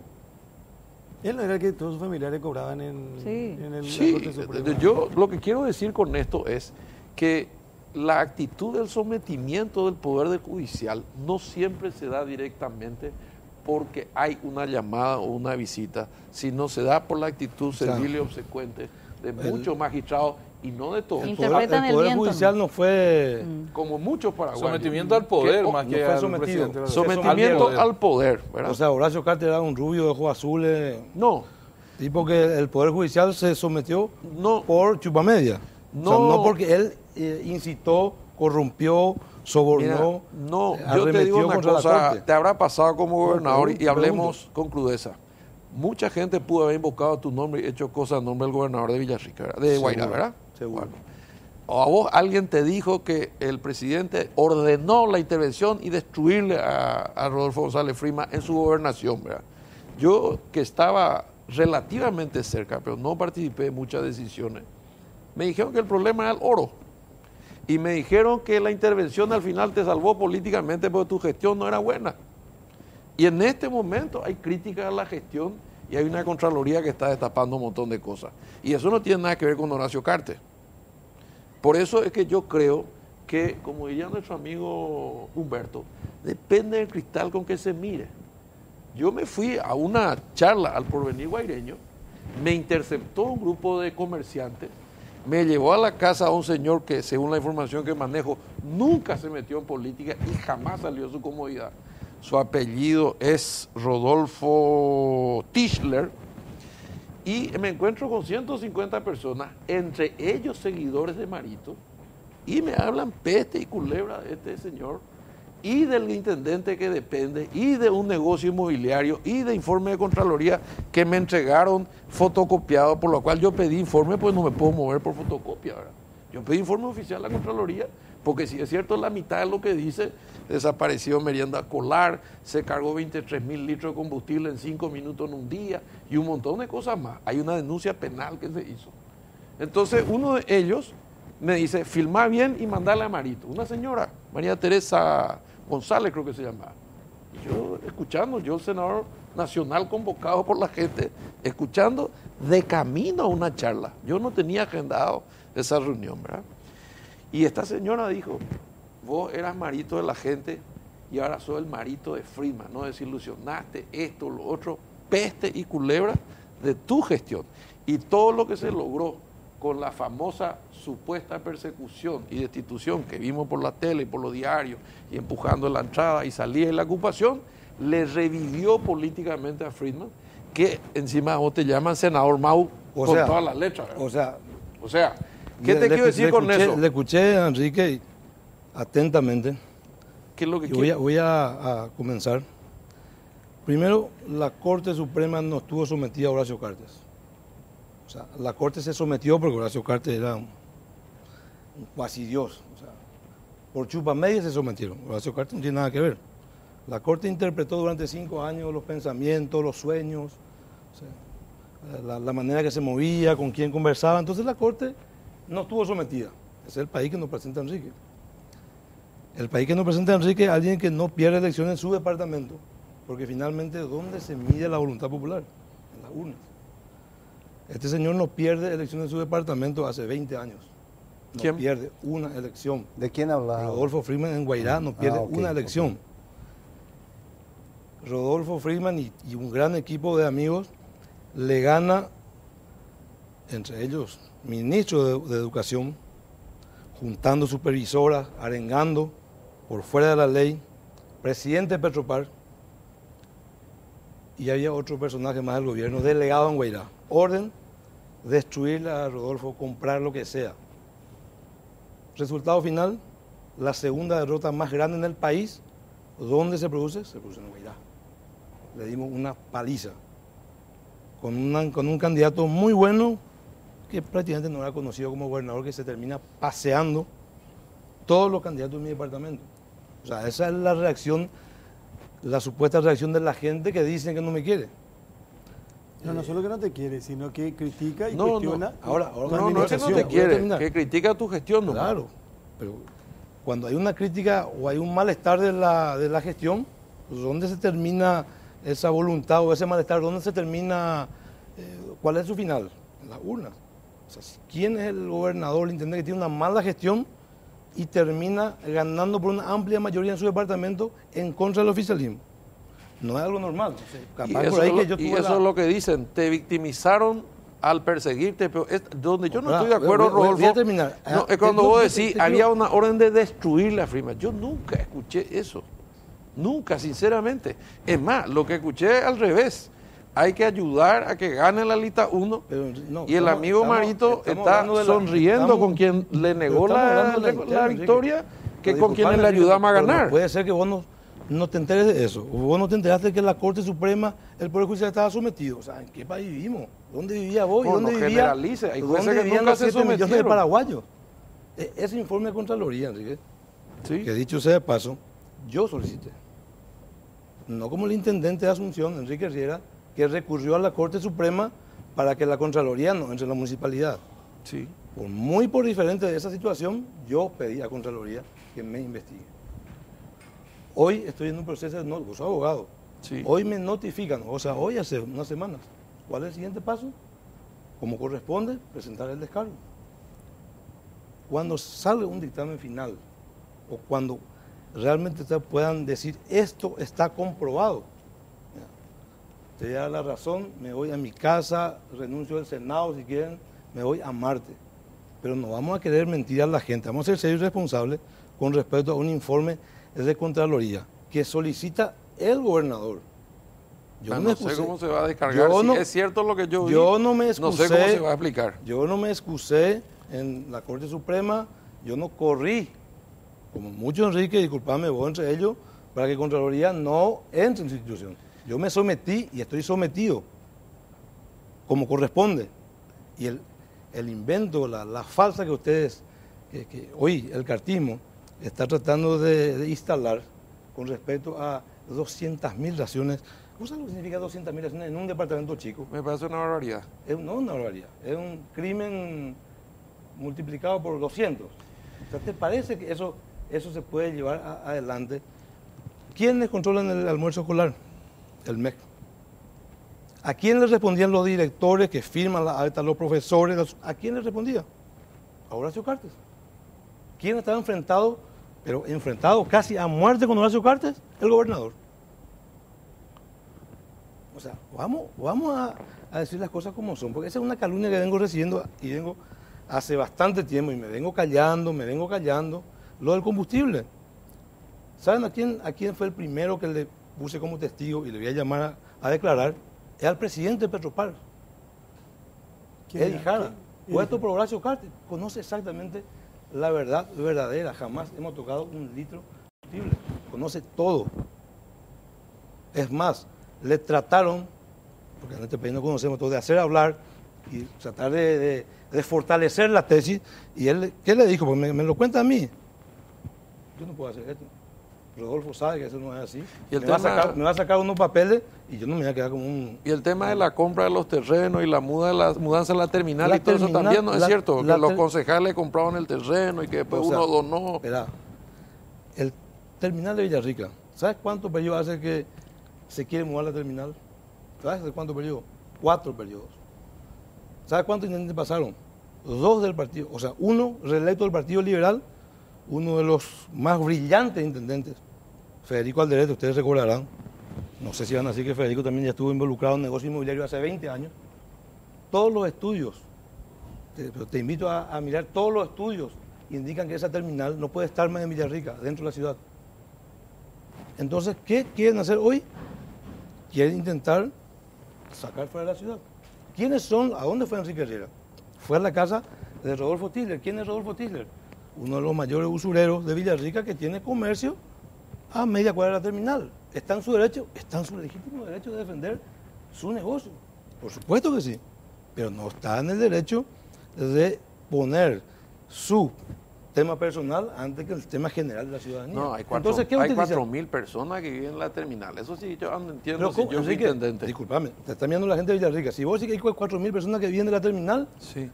Él no era el que todos sus familiares cobraban en la Corte Suprema. Yo lo que quiero decir con esto es que la actitud del sometimiento del Poder Judicial no siempre se da directamente porque hay una llamada o una visita, sino se da por la actitud servil y obsecuente de muchos magistrados y no de todos. El Poder Judicial no fue como muchos paraguayos. Sometimiento al poder más que al presidente. Sometimiento al poder, ¿verdad? O sea, Horacio Cartes era un rubio de ojos azules. No. Y porque el Poder Judicial se sometió por chupamedia. No. O sea, no porque él incitó, corrompió, sobornó. Mira, no, yo te digo una cosa, te habrá pasado como gobernador y hablemos con crudeza. Mucha gente pudo haber invocado tu nombre y hecho cosas en nombre del gobernador de Villarrica, de Guairá, ¿verdad? Seguro. Bueno. O a vos alguien te dijo que el presidente ordenó la intervención y destruirle a Rodolfo González Frima en su gobernación, ¿verdad? Yo, que estaba relativamente cerca, pero no participé en muchas decisiones, me dijeron que el problema era el oro. Y me dijeron que la intervención al final te salvó políticamente porque tu gestión no era buena. Y en este momento hay críticas a la gestión y hay una Contraloría que está destapando un montón de cosas. Y eso no tiene nada que ver con Horacio Cartes. Por eso es que yo creo que, como diría nuestro amigo Humberto, depende del cristal con que se mire. Yo me fui a una charla al Porvenir Guaireño, me interceptó un grupo de comerciantes, me llevó a la casa a un señor que, según la información que manejo, nunca se metió en política y jamás salió de su comodidad. Su apellido es Rodolfo Tischler. Y me encuentro con 150 personas, entre ellos seguidores de Marito, y me hablan peste y culebra de este señor, y del intendente que depende, y de un negocio inmobiliario, y de informe de Contraloría que me entregaron fotocopiado, por lo cual yo pedí informe, pues no me puedo mover por fotocopia, ¿verdad? Yo pedí informe oficial a la Contraloría, porque si es cierto, la mitad de lo que dice, desapareció merienda escolar, se cargó 23.000 litros de combustible en 5 minutos en un día, y un montón de cosas más. Hay una denuncia penal que se hizo. Entonces, uno de ellos me dice, filmá bien y mandale a Marito. Una señora, María Teresa González creo que se llamaba. Y yo escuchando, yo el senador nacional convocado por la gente, escuchando de camino a una charla. Yo no tenía agendado esa reunión, ¿verdad? Y esta señora dijo, vos eras Marito de la gente y ahora sos el Marito de Frima, no desilusionaste esto, lo otro, peste y culebra de tu gestión. Y todo lo que se logró con la famosa supuesta persecución y destitución que vimos por la tele y por los diarios y empujando la entrada y salida y la ocupación, le revivió políticamente a Friedman, que encima vos te llaman senador Mau con todas las letras, ¿verdad? O sea, ¿qué te quiero decir con eso? Le escuché a Enrique atentamente. ¿Qué es lo que quiero? Voy a comenzar. Primero, la Corte Suprema no estuvo sometida a Horacio Cartes. O sea, la Corte se sometió porque Horacio Cartes era un cuasi dios. O sea, por chupamedia se sometieron. Horacio Cartes no tiene nada que ver. La Corte interpretó durante 5 años los pensamientos, los sueños, o sea, la manera que se movía, con quién conversaba. Entonces la Corte no estuvo sometida. Es el país que nos presenta Enrique. El país que nos presenta Enrique es alguien que no pierde elecciones en su departamento, porque finalmente, ¿dónde se mide la voluntad popular? En las urnas. Este señor no pierde elecciones en su departamento hace 20 años. No ¿Quién? pierde una elección. ¿De quién hablaba? Rodolfo Friedman en Guairá no pierde una elección. Rodolfo Friedman y un gran equipo de amigos le gana, entre ellos, ministro de Educación, juntando supervisoras, arengando por fuera de la ley, presidente de Petropar, y había otro personaje más del gobierno, delegado en Guairá. Orden, destruir a Rodolfo, comprar lo que sea. Resultado final, la segunda derrota más grande en el país. ¿Dónde se produce? Se produce en Guairá. Le dimos una paliza con un candidato muy bueno que prácticamente no era conocido como gobernador, que se termina paseando todos los candidatos de mi departamento. O sea, esa es la reacción, la supuesta reacción de la gente que dicen que no me quiere. No solo que no te quiere, sino que critica y cuestiona. Ahora No es que no te quiere, que critica tu gestión. ¿No? Claro, pero cuando hay una crítica o hay un malestar de la gestión, pues ¿dónde se termina esa voluntad o ese malestar? ¿Dónde se termina? ¿Cuál es su final? En las urnas. O sea, ¿quién es el gobernador, el intendente que tiene una mala gestión y termina ganando por una amplia mayoría en su departamento en contra del oficialismo? No es algo normal. O sea, capaz por ahí que yo y eso es lo que dicen, te victimizaron al perseguirte, pero donde yo no estoy de acuerdo, Rodolfo, voy a terminar. No, es cuando vos decís, había una orden de destruir la firma. Yo nunca escuché eso, nunca, sinceramente. Es más, lo que escuché al revés. Hay que ayudar a que gane la lista 1 y el amigo Marito está sonriendo con quien le negó la victoria que con quien le ayudamos a ganar. No puede ser que vos no te enteres de eso. Vos no te enteraste de que la Corte Suprema, el Poder Judicial estaba sometido. O sea, ¿en qué país vivimos? ¿Dónde vivía vos? No generalice. Hay jueces que nunca se sometieron. De paraguayos. Ese informe de Contraloría, Enrique, ¿sí? Que dicho sea de paso, yo solicité. No como el intendente de Asunción, Enrique Riera, que recurrió a la Corte Suprema para que la Contraloría no entre en la municipalidad. Sí. Muy por diferente de esa situación, yo pedí a Contraloría que me investigue. Hoy estoy en un proceso, vos sos abogado, sí. Hoy me notifican, o sea, hoy hace unas semanas. ¿Cuál es el siguiente paso? Como corresponde, presentar el descargo. Cuando sale un dictamen final, o cuando realmente ustedes puedan decir, esto está comprobado, te da la razón, me voy a mi casa, renuncio al Senado si quieren, me voy a Marte. Pero no vamos a querer mentir a la gente, vamos a ser serios y responsables con respecto a un informe de Contraloría que solicita el gobernador. Yo no sé cómo se va a descargar, si es cierto lo que yo vi, no me excusé, no sé cómo se va a aplicar. Yo no me excusé en la Corte Suprema, yo no corrí, como muchos, Enrique, disculpame vos entre ellos, para que Contraloría no entre en su institución. Yo me sometí y estoy sometido, como corresponde. Y el invento, la falsa que ustedes, que hoy el cartismo está tratando de instalar con respecto a 200.000 raciones. ¿Cómo sabes lo que significa 200.000 raciones en un departamento chico? Me parece una barbaridad. No una barbaridad, es un crimen multiplicado por 200. O sea, ¿te parece que eso se puede llevar adelante? ¿Quiénes controlan el almuerzo escolar? El MEC. ¿A quién le respondían los directores que firman la acta, los profesores? ¿A quién le respondía? A Horacio Cartes. ¿Quién estaba enfrentado, pero enfrentado casi a muerte con Horacio Cartes? El gobernador. O sea, vamos a decir las cosas como son, porque esa es una calumnia que vengo recibiendo y vengo hace bastante tiempo y me vengo callando. Lo del combustible. ¿Saben a quién fue el primero que le puse como testigo y le voy a llamar a declarar? Es al presidente de Petropar, Eddie Jara, puesto por Horacio Cartes. Conoce exactamente la verdad verdadera. Jamás hemos tocado un litro de combustible. Conoce todo. Es más, le trataron, porque en este país no conocemos todo, de hacer hablar y tratar de fortalecer la tesis. Y él, ¿qué le dijo? Pues me lo cuenta a mí. Yo no puedo hacer esto. Rodolfo sabe que eso no es así. Y me va a sacar unos papeles y yo no me voy a quedar como un... Y el tema de la compra de los terrenos y la mudanza de la terminal y todo eso también, ¿no es cierto? Que los concejales compraban el terreno y que después uno donó. Espera, el terminal de Villarrica, ¿sabes cuánto periodo hace que se quiere mudar la terminal? ¿Sabes de cuánto periodo? 4 periodos. ¿Sabes cuántos intendentes pasaron? 2 del partido, o sea, uno reelecto del Partido Liberal, uno de los más brillantes intendentes, Federico Alderete, ustedes recordarán, no sé si van a decir que Federico también ya estuvo involucrado en negocio inmobiliario hace 20 años. Todos los estudios, te invito a mirar, todos los estudios indican que esa terminal no puede estar más en Villarrica, dentro de la ciudad. Entonces, ¿qué quieren hacer hoy? Quieren intentar sacar fuera de la ciudad. ¿Quiénes son? ¿A dónde fue Enrique Herrera? Fue a la casa de Rodolfo Tisler. ¿Quién es Rodolfo Tisler? Uno de los mayores usureros de Villarrica que tiene comercio a media cuadra de la terminal. Está en su derecho, está en su legítimo derecho de defender su negocio. Por supuesto que sí, pero no está en el derecho de poner su tema personal antes que el tema general de la ciudadanía. No, hay 4.000 personas que viven en la terminal. Eso sí, yo no entiendo. Pero, si yo soy intendente. Disculpame, te está mirando la gente de Villarrica. Si vos decís que hay 4.000 personas que viven de la terminal, sí,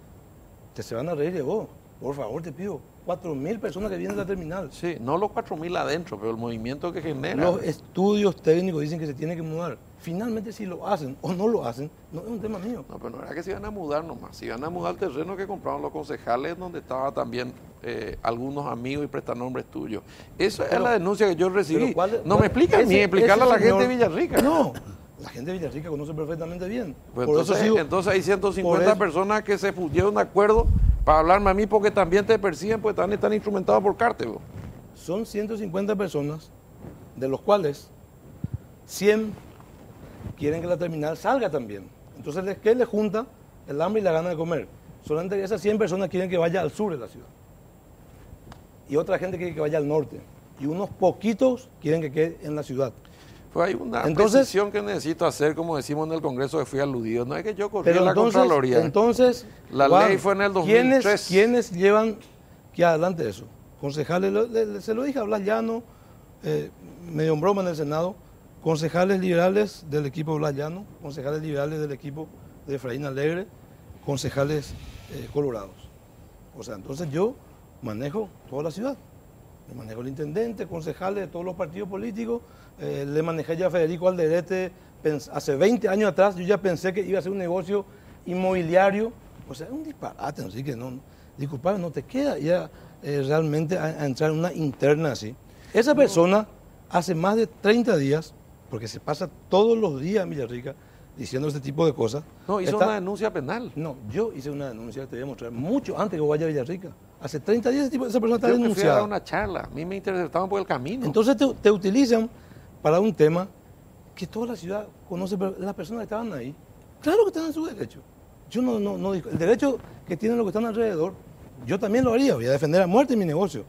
se van a reír de vos. Por favor, te pido. 4.000 personas que vienen de la terminal. Sí, no los 4.000 adentro, pero el movimiento que genera. Los estudios técnicos dicen que se tiene que mudar. Finalmente, si lo hacen o no lo hacen, no es un tema mío. No, pero no era que se iban a mudar nomás. Se iban a mudar el terreno que compraron los concejales, donde estaban también algunos amigos y prestanombres tuyos. Esa es la denuncia que yo recibí. No me explican ni explicarle a la gente de Villarrica. No. La gente de Villarrica conoce perfectamente bien. Pues entonces hay 150 personas que se pusieron de acuerdo para hablarme a mí porque también te persiguen, porque también están instrumentados por cártel. Son 150 personas, de los cuales 100 quieren que la terminal salga también. Entonces, ¿qué les junta? El hambre y la gana de comer. Solamente esas 100 personas quieren que vaya al sur de la ciudad. Y otra gente quiere que vaya al norte. Y unos poquitos quieren que quede en la ciudad. Pues hay una precisión que necesito hacer, como decimos en el Congreso que fui aludido. No es que yo corrí la Contraloría. Entonces, la ley fue en el 2003. ¿Quiénes llevan que adelante eso? Concejales, se lo dije a Blas Llano, medio en broma en el Senado, concejales liberales del equipo Blas Llano, concejales liberales del equipo de Efraín Alegre, concejales colorados. O sea, entonces yo manejo toda la ciudad. Yo manejo el intendente, concejales de todos los partidos políticos. Le manejé ya a Federico Alderete hace 20 años atrás. Yo ya pensé que iba a ser un negocio inmobiliario. O sea, es un disparate, así que no, disculpame, no te queda ya realmente a entrar en una interna así. Esa persona hace más de 30 días, porque se pasa todos los días en Villarrica diciendo este tipo de cosas. No, hizo una denuncia penal. No, yo hice una denuncia que te voy a mostrar mucho antes que vaya a Villarrica. Hace 30 días esa persona está denunciada. Yo me fui a dar una charla, a mí me interceptaban por el camino. Entonces te utilizan para un tema que toda la ciudad conoce, pero las personas que estaban ahí, claro que están en su derecho. Yo no digo, el derecho que tienen los que están alrededor, yo también lo haría, voy a defender a muerte mi negocio.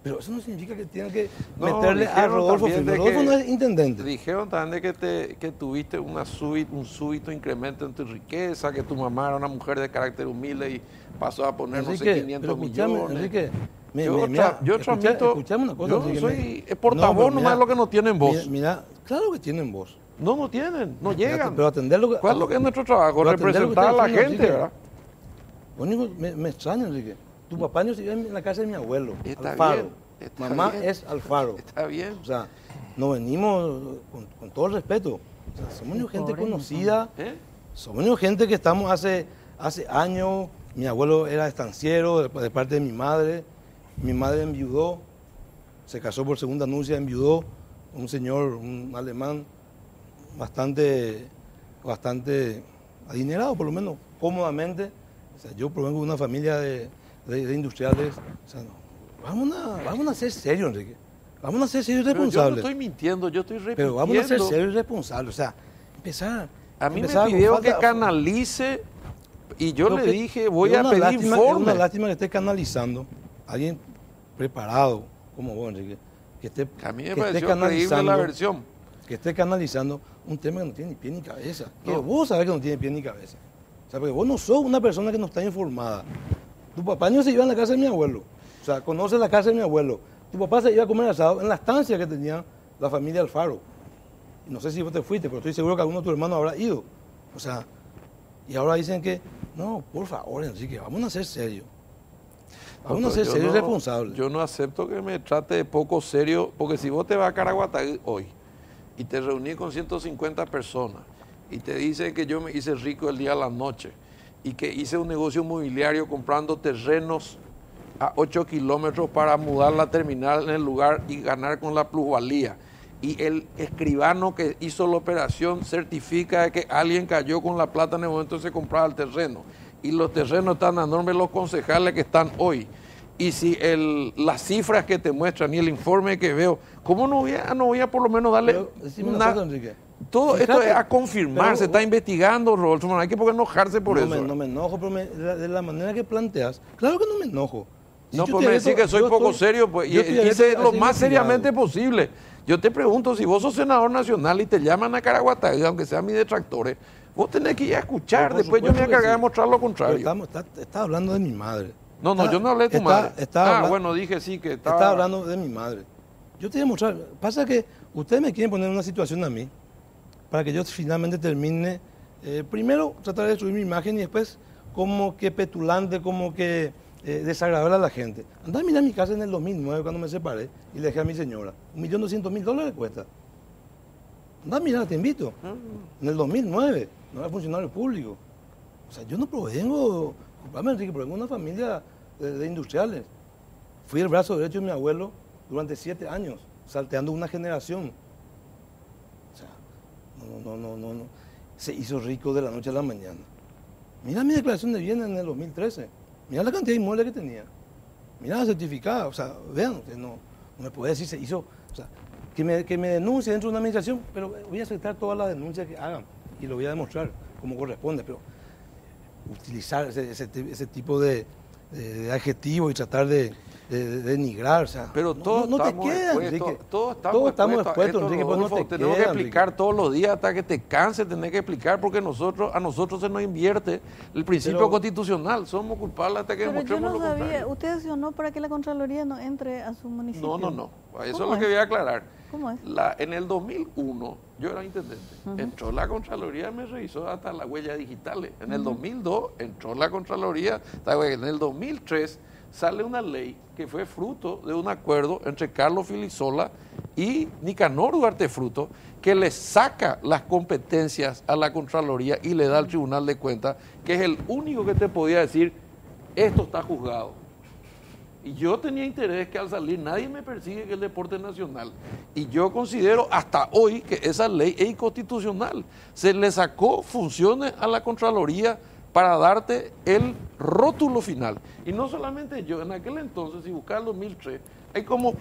Pero eso no significa que tengan que meterle a Rodolfo Firme. Rodolfo no es intendente. Dijeron también que tuviste un súbito incremento en tu riqueza, que tu mamá era una mujer de carácter humilde y pasó a poner, Enrique, no sé, 500 millones. Enrique, yo transmito, escuchame una cosa, yo Enrique, soy portavoz nomás lo que no tienen voz. Mira, claro que tienen voz. No tienen, no llegan. Pero atender lo que... ¿Cuál es lo que es nuestro trabajo? Representar a la gente, ¿verdad? Lo único me extraña, Enrique. Tu papá no se vive en la casa de mi abuelo, Está Alfaro. Bien, Mamá bien. es Alfaro. Está bien. O sea, nos venimos con todo el respeto. O sea, somos una gente conocida. Somos una gente que estamos hace años. Mi abuelo era estanciero de parte de mi madre. Mi madre enviudó. Se casó por segunda nupcia, enviudó. Un señor, un alemán, bastante adinerado, por lo menos cómodamente. O sea, yo provengo de una familia de industriales. O sea, vamos a ser serios, Enrique. Vamos a ser serios y responsables. Pero yo no estoy mintiendo, yo estoy repitiendo. Pero vamos a ser serios y responsables. O sea, empezar. A mí me pidieron que canalice y yo le dije, voy a pedir informe. Es una lástima que esté canalizando a alguien preparado como vos, Enrique. A mí me pareció creíble la versión. Que esté canalizando un tema que no tiene ni pie ni cabeza. Que vos sabés que no tiene pie ni cabeza. O sea, porque vos no sos una persona que no está informada. Tu papá no se iba a la casa de mi abuelo. O sea, conoce la casa de mi abuelo. Tu papá se iba a comer asado en la estancia que tenía la familia Alfaro. No sé si vos te fuiste, pero estoy seguro que alguno de tus hermanos habrá ido. O sea, y ahora dicen que, no, por favor, Enrique, vamos a ser serios. Vamos a ser serios y responsables. Yo no acepto que me trate de poco serio, porque si vos te vas a Caraguatay hoy y te reunís con 150 personas y te dicen que yo me hice rico el día a la noche y que hice un negocio inmobiliario comprando terrenos a 8 kilómetros para mudar la terminal en el lugar y ganar con la plusvalía, y el escribano que hizo la operación certifica de que alguien cayó con la plata en el momento que se compraba el terreno, y los terrenos están a nombre de los concejales que están hoy, y si las cifras que te muestran y el informe que veo, ¿cómo no voy a por lo menos darle todo esto es a confirmar? Se está investigando, Rodolfo, no hay que enojarse por eso. No me enojo, pero de la manera que planteas, claro que no me enojo. Si no, pues me decís que soy poco serio, pues hice lo más seriamente posible. Yo te pregunto, si vos sos senador nacional y te llaman a Caraguatay, aunque sean mis detractores, vos tenés que ir a escuchar, después yo me encargué de mostrar lo contrario. Estás hablando de mi madre. No, yo no hablé de tu madre. Bueno, dije sí que estaba... Estaba hablando de mi madre. Yo te voy a mostrar. Pasa que ustedes me quieren poner en una situación a mí, para que yo finalmente termine, primero tratar de destruir mi imagen y después como que petulante, como que desagradable a la gente. Andá a mirar mi casa en el 2009 cuando me separé y le dejé a mi señora. $1.200.000 cuesta. Andá a mirar, te invito. En el 2009, no era funcionario público. O sea, yo no provengo, disculpame Enrique, provengo de una familia de industriales. Fui el brazo derecho de mi abuelo durante 7 años, salteando una generación. O sea, no. Se hizo rico de la noche a la mañana. Mira mi declaración de bienes en el 2013. Mira la cantidad de inmuebles que tenía. Mira la certificada. O sea, vean, no me puede decir se hizo. O sea, que me denuncie dentro de una administración, pero voy a aceptar todas las denuncias que hagan y lo voy a demostrar como corresponde. Pero utilizar ese tipo de adjetivos y tratar de denigrar, o sea, pero todos no te quedan, Enrique. Todos estamos expuestos, Enrique, pues no te tenemos que explicar Enrique. Todos los días hasta que te canses, tenés que explicar porque a nosotros se nos invierte el principio constitucional. Somos culpables hasta que demostremos lo contrario. Sabía, ¿usted accionó para que la Contraloría no entre a su municipio? No. Eso es lo que voy a aclarar. ¿Cómo es? En el 2001, yo era intendente, entró la Contraloría y me revisó hasta las huellas digitales. En el 2002 entró la Contraloría, en el 2003 sale una ley que fue fruto de un acuerdo entre Carlos Filisola y Nicanor Duarte Fruto, que le saca las competencias a la Contraloría y le da al Tribunal de Cuentas, que es el único que te podía decir, esto está juzgado. Y yo tenía interés que al salir nadie me persigue que el deporte nacional. Y yo considero hasta hoy que esa ley es inconstitucional. Se le sacó funciones a la Contraloría para darte el rótulo final. Y no solamente yo, en aquel entonces, si buscas el 2003, hay como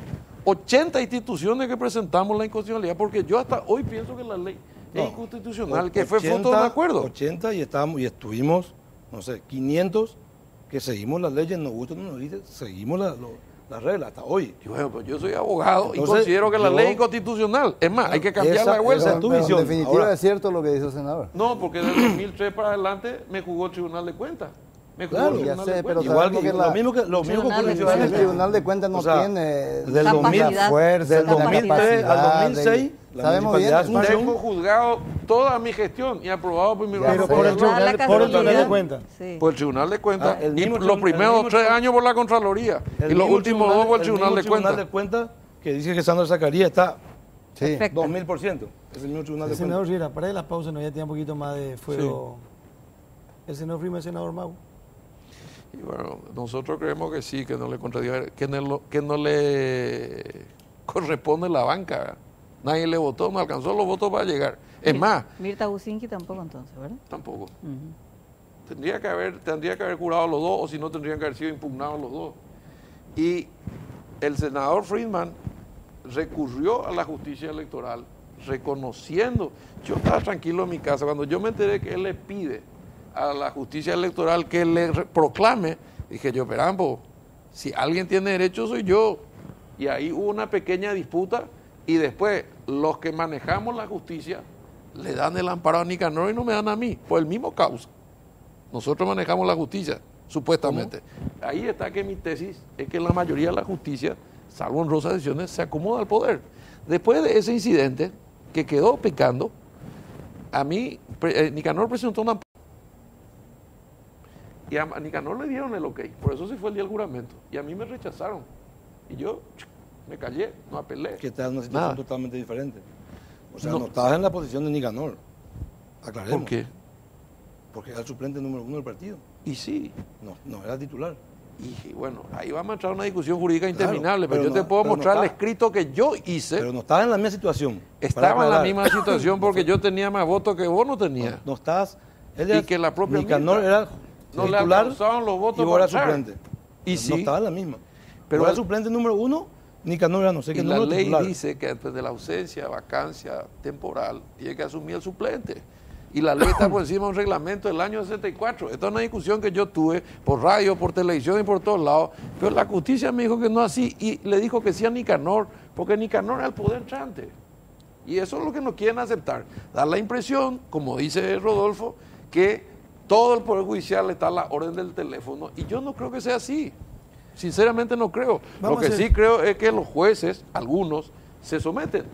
80 instituciones que presentamos la inconstitucionalidad, porque yo hasta hoy pienso que la ley es inconstitucional, que fue fruto de un acuerdo. 80 y estuvimos, no sé, 500 que seguimos las leyes, nos gusta o no nos gusta, seguimos las reglas hasta hoy. Y bueno, pues yo soy abogado. Entonces, y considero que la ley es inconstitucional. Es más, hay que cambiar la vuelta. Esa es tu visión. En definitiva, ahora, es cierto lo que dice el senador. No, porque desde 2003 para adelante me jugó el Tribunal de Cuentas. Claro, ya sé, pero igual que lo mismo que el Tribunal de Cuentas no tiene del 2000 fuerza, del 2003 al 2006. Sabemos bien, tengo juzgado toda mi gestión y aprobado por mi pero por el Tribunal de Cuentas. Sí. Por el Tribunal de Cuentas. Y los primeros 3 años por la Contraloría. Y los últimos 2 por el Tribunal de Cuentas. El Tribunal de Cuentas que dice que Sandra Zacarías está 2000%. Es el mismo Tribunal de Cuentas. Senador Riera, para la pausa nos ya tiene un poquito más de fuego. Sí. ¿El senador Frima, el senador Mau? Y bueno, nosotros creemos que sí, que no le contradiga, que no le corresponde la banca. Nadie le votó, no alcanzó los votos para llegar. Es más... Mirta Bucinki tampoco entonces, ¿verdad? Tampoco. Tendría que haber jurado los dos, o si no tendrían que haber sido impugnados los dos. Y el senador Friedman recurrió a la justicia electoral reconociendo. Yo estaba tranquilo en mi casa cuando yo me enteré que él le pide a la justicia electoral que le proclame, dije yo, perambo, si alguien tiene derecho soy yo. Y ahí hubo una pequeña disputa y después los que manejamos la justicia le dan el amparo a Nicanor y no me dan a mí, por el mismo causa. nosotros manejamos la justicia, supuestamente. ¿Cómo? Ahí está que mi tesis es que la mayoría de la justicia, salvo honrosas decisiones, se acomoda al poder. Después de ese incidente que quedó picando, a mí, Nicanor presentó una... Y a Nicanor le dieron el ok, por eso se fue el día del juramento. Y a mí me rechazaron. Y yo me callé, no apelé. Que estás en una situación totalmente diferente. O sea, no estabas en la posición de Nicanor. Aclaremos. ¿Por qué? Porque era el suplente número 1 del partido. Y sí. No era titular. Y bueno, ahí vamos a entrar a una discusión jurídica interminable, pero yo te puedo mostrar el escrito que yo hice. Pero no estabas en la misma situación. Estaba en la misma situación porque yo tenía más votos que vos no tenías. No estabas. Y que la propia Nicanor era no titular le alcanzaban los votos y vos eras suplente. Y sí. No estaba en la misma. Pero vos eras suplente número 1, Nicanor era no sé qué número titular. Y la ley titular. dice que antes de la ausencia, vacancia temporal, tiene que asumir el suplente. Y la ley está por encima de un reglamento del año 64. Esta es una discusión que yo tuve por radio, por televisión y por todos lados. Pero la justicia me dijo que no así y le dijo que sí a Nicanor, porque Nicanor era el poder entrante. Y eso es lo que no quieren aceptar. Dar la impresión, como dice Rodolfo, que todo el Poder Judicial está a la orden del teléfono. Y yo no creo que sea así. Sinceramente no creo. Lo que sí creo es que los jueces, algunos, se someten.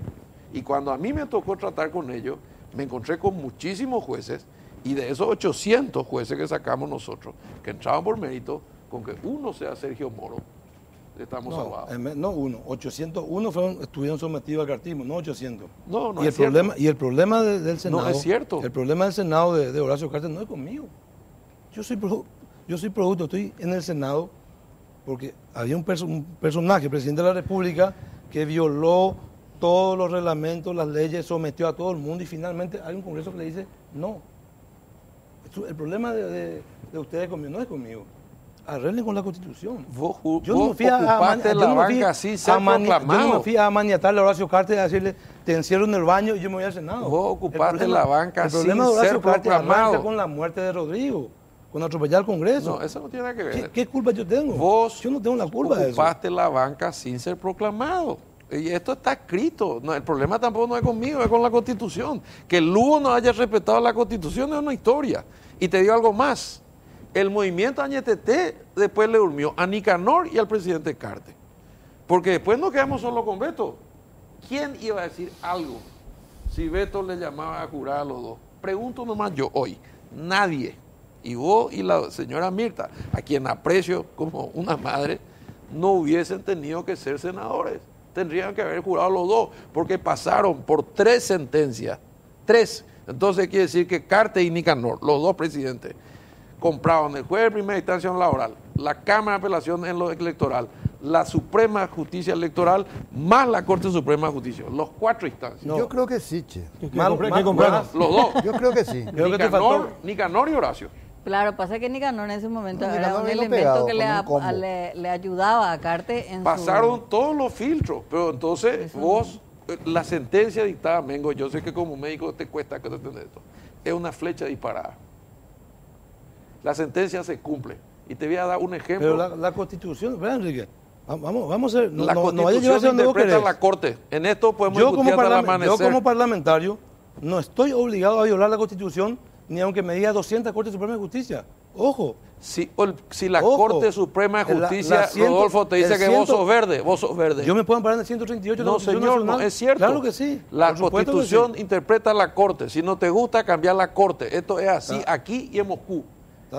Y cuando a mí me tocó tratar con ellos, me encontré con muchísimos jueces, y de esos 800 jueces que sacamos nosotros, que entraban por mérito, con que uno sea Sergio Moro, estamos salvados. No uno, 801 estuvieron sometidos al cartismo, no 800. No y es cierto. Y el problema del Senado, no es cierto. El problema del Senado de Horacio Cartes no es conmigo. Yo soy producto, estoy en el Senado porque había un personaje, presidente de la República, que violó todos los reglamentos, las leyes, sometió a todo el mundo y finalmente hay un Congreso que le dice no. El problema de ustedes conmigo no es conmigo. Arreglen con la Constitución. Yo no me fui a maniatarle a Horacio Cartes y a decirle, te encierro en el baño y yo me voy al Senado. Vos ocupaste la banca sin ser proclamado. El problema de Horacio Cartes arranca con la muerte de Rodrigo, con atropellar al Congreso. No, eso no tiene nada que ver. ¿Qué culpa yo tengo? Yo no tengo la culpa de eso. Ocupaste la banca sin ser proclamado. Y esto está escrito. No, el problema tampoco no es conmigo, es con la Constitución. Que el Lugo no haya respetado la Constitución es una historia. Y te digo algo más. El movimiento Añetete después le durmió a Nicanor y al presidente Cartes. Porque después no quedamos solo con Beto. ¿Quién iba a decir algo si Beto le llamaba a jurar a los dos? Pregunto nomás yo hoy. Nadie. Y vos y la señora Mirta, a quien aprecio como una madre, no hubiesen tenido que ser senadores. Tendrían que haber jurado los dos, porque pasaron por 3 sentencias. 3. Entonces quiere decir que Cartes y Nicanor, los dos presidentes, compraban el juez de primera instancia en laboral, la Cámara de Apelación en lo electoral, la Suprema Justicia Electoral, más la Corte Suprema de Justicia, los 4 instancias. No. Yo creo que sí, che. ¿Qué compraron? Los dos. Yo creo que sí. Nicanor y Horacio. Claro, pasa que Nicanor en ese momento No, era Nicanor un vino elemento pegado que con un le ayudaba a Cartes en Pasaron todos los filtros, pero entonces vos, la sentencia dictada, Mengo, yo sé que como médico te cuesta que te entiendas esto, es una flecha disparada. La sentencia se cumple. Y te voy a dar un ejemplo. Pero la Constitución, vean, Enrique, vamos a ver, la Constitución interpreta la Corte. En esto podemos discutir hasta el amanecer. Yo como parlamentario no estoy obligado a violar la Constitución, ni aunque me diga 200 Cortes Suprema de Justicia. Ojo. Si la Corte Suprema de Justicia, Rodolfo, te dice que vos sos verde. Yo me puedo amparar en el 138 no, señor, no, es cierto. Claro que sí. La Constitución interpreta la Corte. Si no te gusta, cambiar la Corte. Esto es así aquí y en Moscú.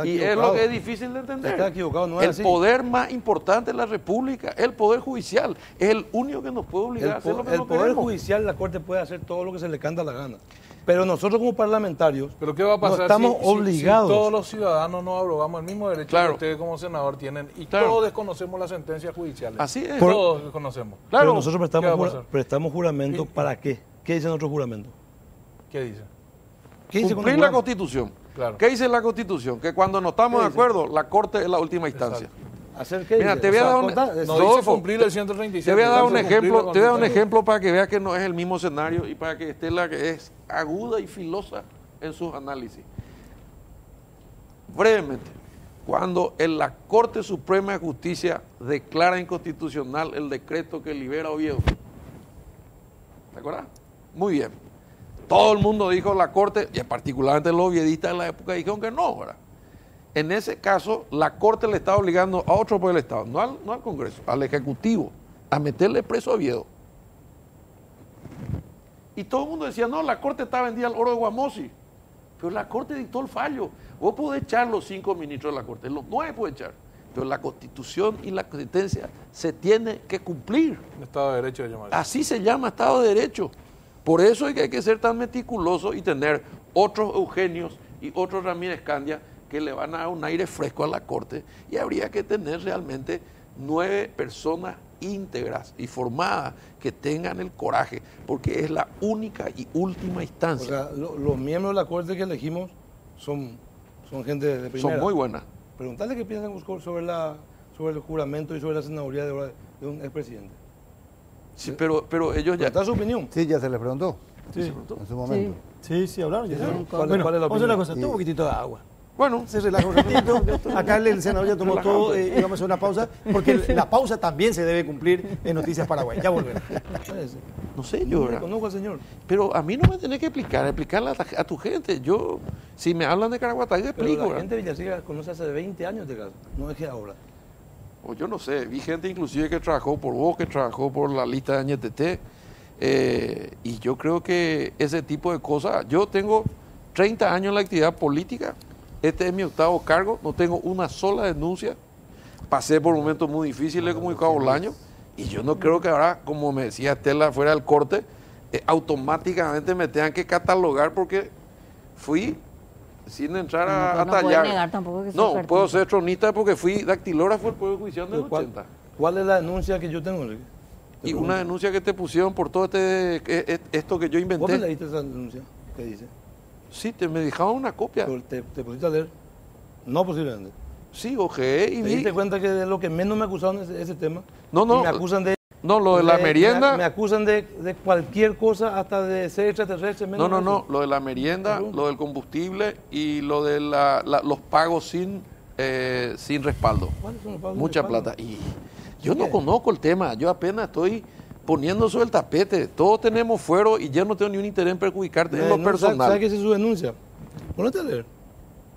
Y es lo que es difícil de entender. Está equivocado, no es así. El poder más importante de la República, el Poder Judicial, es el único que nos puede obligar a hacer lo que no queremos. El Poder Judicial, la Corte puede hacer todo lo que se le canta la gana. Pero nosotros como parlamentarios, ¿pero qué va a pasar no estamos obligados? Si todos los ciudadanos no abrogamos el mismo derecho que ustedes como senador tienen y todos desconocemos las sentencias judiciales? Así es. Todos desconocemos. Claro. Pero nosotros prestamos juramento ¿para qué? ¿Qué dice nuestro juramento? ¿Qué dice? Cumplir la Constitución. Claro. ¿Qué dice la Constitución? Que cuando no estamos de acuerdo, la Corte es la última instancia. ¿Hacer qué? Mira, te voy a dar dice cumplir el 137. Te voy a dar un ejemplo para que veas que no es el mismo escenario y para que esté la que es aguda y filosa en sus análisis. Brevemente, cuando la Corte Suprema de Justicia declara inconstitucional el decreto que libera a Oviedo. ¿Te acuerdas? Muy bien. Todo el mundo dijo la Corte, y particularmente los oviedistas de la época dijeron que no, ¿verdad? en ese caso la Corte le está obligando a otro poder del Estado, no al Congreso, al Ejecutivo, a meterle preso a Oviedo. Y todo el mundo decía, no, la Corte está vendida al oro de Guamosi. Pero la Corte dictó el fallo. Vos podés echar los 5 ministros de la Corte, los 9 podés echar. Pero la Constitución y la sentencia se tiene que cumplir. Estado de Derecho se llama. Así se llama Estado de Derecho. Por eso es que hay que ser tan meticuloso y tener otros Eugenios y otros Ramírez Candia que le van a dar un aire fresco a la Corte. Y habría que tener realmente 9 personas íntegras y formadas que tengan el coraje, porque es la única y última instancia. O sea, los miembros de la Corte que elegimos son gente de primera. Son muy buenas. Preguntarle qué piensan sobre el juramento y sobre la senaduría de un expresidente. Sí, pero ellos ya... ¿Está su opinión? Sí, ya se le preguntó. Sí, en su momento. Sí, hablaron. Ya. ¿Cuál Bueno, es la vamos a hacer opinión? una cosa, toma un poquitito de agua. Bueno, Se relaja un ratito. Acá el senador ya tomó todo y vamos a hacer una pausa, porque la pausa también se debe cumplir en Noticias Paraguay. Ya volvemos. no sé yo, No ¿verdad? conozco al señor. Pero a mí no me tenés que explicarle a tu gente. Yo, si me hablan de Caraguatay, yo Pero explico, la ¿verdad? gente de Villaseca conoce hace 20 años de caso, no es que ahora. O yo no sé, vi gente inclusive que trabajó por vos, que trabajó por la lista de Añetete, y yo creo que ese tipo de cosas, yo tengo 30 años en la actividad política, este es mi 8º cargo, no tengo una sola denuncia, pasé por momentos muy difíciles como Cabo Bolaño, y yo no creo que ahora, como me decía Estela fuera del corte, automáticamente me tengan que catalogar porque fui sin entrar a no tallar. puede negar tampoco que No, sos puedo artista. ser tronista porque fui dactilógrafo del Poder Judicial del 80. ¿Cuál es la denuncia que yo tengo, Enrique? Y una denuncia que te pusieron por todo esto que yo ¿Vos me inventé. leíste esa denuncia? ¿Qué dice? Sí, me dejaron una copia. Pero te pusiste a leer. No posiblemente. Sí, ojeé y ¿Te vi. diste cuenta que de lo que menos me acusaron es ese tema? No, no. Y me acusan de... No, lo de la merienda. Me acusan de cualquier cosa, hasta de ser extraterrestre. No, lo de la merienda, lo del combustible y lo de los pagos sin respaldo. ¿Cuáles son los pagos de Mucha respaldo? plata. Y yo no conozco el tema, yo apenas estoy poniendo sobre el tapete. Todos tenemos fuero y yo no tengo ni un interés en perjudicarte en lo personal. ¿Sabes qué es su denuncia? Ponete a leer.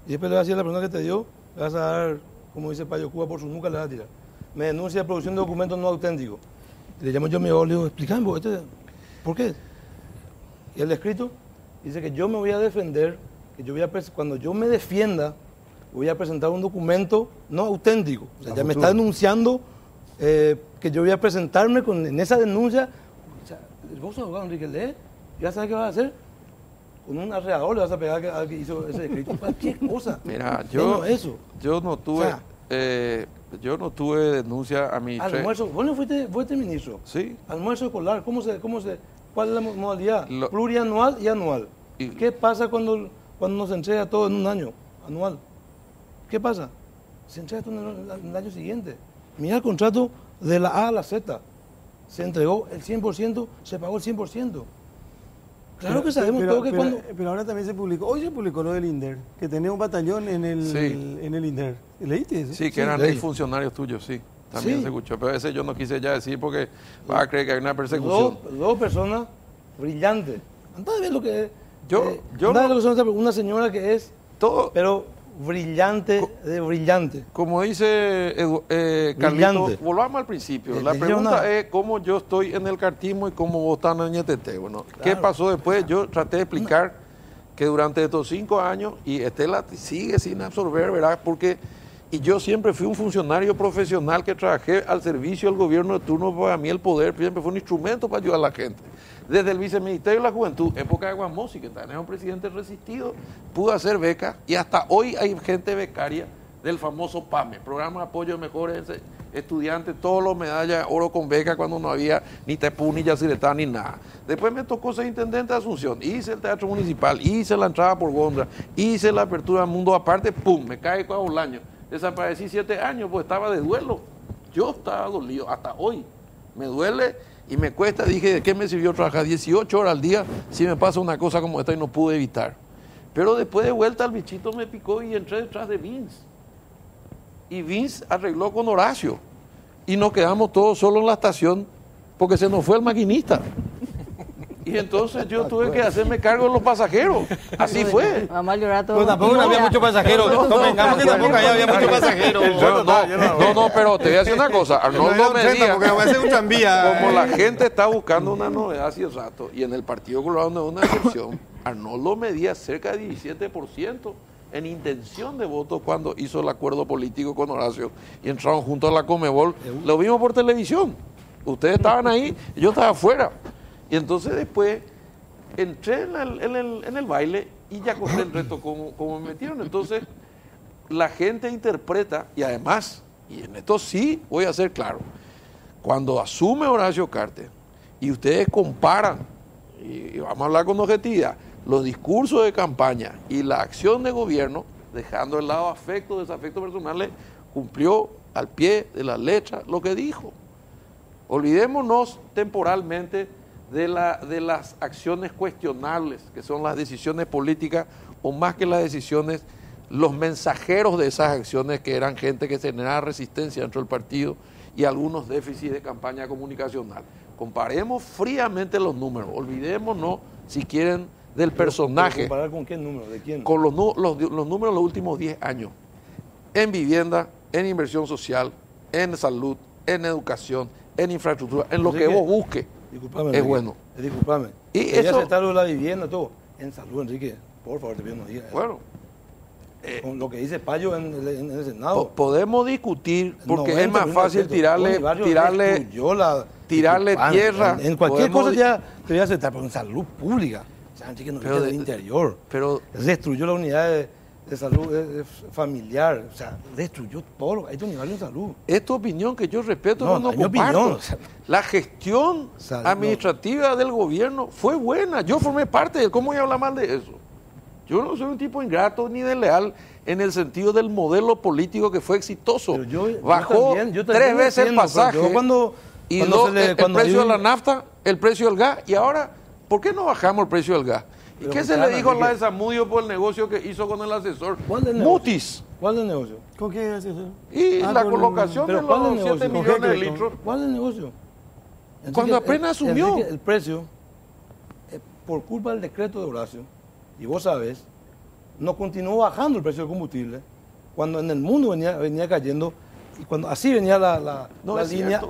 Y después le vas a decir a la persona que te dio, le vas a dar, como dice Payo Cuba, por su nuca le vas a tirar. Me denuncia de producción de documentos no auténticos. Y le llamo yo a mi abogado y le digo, explícame, ¿por qué? Y el escrito dice que yo me voy a defender, que yo cuando yo me defienda, voy a presentar un documento no auténtico. O sea, ya me está denunciando que yo voy a presentarme en esa denuncia. O sea, vos sos abogado, Enrique, lee, ya sabes qué vas a hacer. Con un arreador le vas a pegar al que hizo ese escrito. Cualquier cosa. Mira, yo no tuve... O sea, yo no tuve denuncia a mi... Almuerzo, vos no fuiste ministro. Sí. Almuerzo escolar, ¿cuál es la modalidad? Lo- Plurianual y anual. Y- ¿Qué pasa cuando nos entrega todo en un año anual? ¿Qué pasa? Se entrega todo en el año siguiente. Mira el contrato de la A a la Z. Se entregó el 100%, se pagó el 100%. Claro que sabemos todo que cuando... Pero ahora también se publicó, hoy se publicó lo del INDER, que tenía un batallón en el INDER. ¿Leíste eso? Sí, que Sí, eran leí. funcionarios tuyos, sí. También Sí. se escuchó. Pero ese yo no quise ya decir porque vas a creer que hay una persecución. Dos personas brillantes. Andá a ver lo que es. Yo andá a no- ver lo que son una señora que es, Todo, pero brillante, de brillante. como dice Carlito, Brillante. volvamos al principio. La Le pregunta dijeron es cómo yo estoy en el cartismo y cómo vos estás en Ñetete. Bueno, ¿qué pasó después? Yo traté de explicar que durante estos 5 años, y Estela sigue sin absorber, ¿verdad? Porque, y yo siempre fui un funcionario profesional que trabajé al servicio del gobierno de turno. Para mí el poder siempre fue un instrumento para ayudar a la gente. Desde el Viceministerio de la Juventud, época de Guamosi, que también es un presidente resistido, pudo hacer becas y hasta hoy hay gente becaria del famoso PAME, Programa de Apoyo de Mejores Estudiantes, todos los medallas oro con beca cuando no había ni Tepú, ni Yacyretá, ni nada. Después me tocó ser intendente de Asunción, hice el Teatro Municipal, hice la entrada por Gondra, hice la apertura del mundo aparte, ¡pum!, me cae Cabo Bolaño. Desaparecí 7 años, pues estaba de duelo. Yo estaba dolido, hasta hoy. Me duele y me cuesta. Dije, ¿de qué me sirvió trabajar 18 horas al día si me pasa una cosa como esta y no pude evitar? Pero después de vuelta el bichito me picó y entré detrás de Vince. Y Vince arregló con Horacio. Y nos quedamos todos solos en la estación porque se nos fue el maquinista. Y entonces yo tuve que hacerme cargo de los pasajeros. Así fue. Vamos a llorar todo. Pues tampoco no había muchos pasajeros. Convengamos que tampoco había muchos pasajeros. No, pero te voy a decir una cosa. Arnoldo Medía, porque voy a hacer un tranvía. como la gente está buscando una novedad hace rato, y en el Partido Colorado no es una excepción, Arnoldo medía cerca de 17% en intención de voto cuando hizo el acuerdo político con Horacio y entraron juntos a la Conmebol. Lo vimos por televisión. Ustedes estaban ahí, yo estaba afuera. Y entonces después entré en el baile y ya corté el reto como me metieron. Entonces la gente interpreta, y además, y en esto sí voy a ser claro, cuando asume Horacio Cartes y ustedes comparan, y vamos a hablar con objetividad, los discursos de campaña y la acción de gobierno, dejando el lado afecto, desafecto personales, cumplió al pie de la letra lo que dijo. Olvidémonos temporalmente de las acciones cuestionables, que son las decisiones políticas, o más que las decisiones, los mensajeros de esas acciones, que eran gente que generaba resistencia dentro del partido y algunos déficits de campaña comunicacional. Comparemos fríamente los números, olvidémonos, si quieren, del personaje. ¿Comparar con qué número? ¿De quién? Con los números de los últimos 10 años. En vivienda, en inversión social, en salud, en educación, en infraestructura, en lo que vos busques. Disculpame, es Enrique, bueno. Disculpame. Y ya eso, se está lo de la vivienda, todo. En salud, Enrique, por favor, te pido unos días. bueno, Con lo que dice Payo en el Senado. podemos discutir, porque es más fácil tirarle tierra. En cualquier cosa ya te voy a aceptar, pero en salud pública. O sea, Enrique, no viene del interior. Pero destruyó la unidad de salud familiar. O sea, destruyó todo lo que hay de nivel de salud. es tu opinión, que yo respeto, No, no es mi comparto. opinión. La gestión administrativa del gobierno fue buena. Yo formé parte de él. ¿Cómo voy a hablar mal de eso? Yo no soy un tipo ingrato ni desleal en el sentido del modelo político que fue exitoso. Pero yo Bajó también 3 veces el entiendo, pasaje pero yo y cuando el precio de la nafta, el precio del gas. Y ahora, ¿por qué no bajamos el precio del gas? ¿Y qué se le dijo a la de Zamudio por el negocio que hizo con el asesor? Mutis. ¿Cuál es el negocio? ¿Con qué es eso? Y la colocación de pero ¿cuál es los el 7 negocio? millones de litros. ¿Cuál es el negocio? Cuando apenas asumió. Enrique, el precio, por culpa del decreto de Horacio, y vos sabés, no continuó bajando el precio del combustible, cuando en el mundo venía cayendo, y cuando así venía la línea.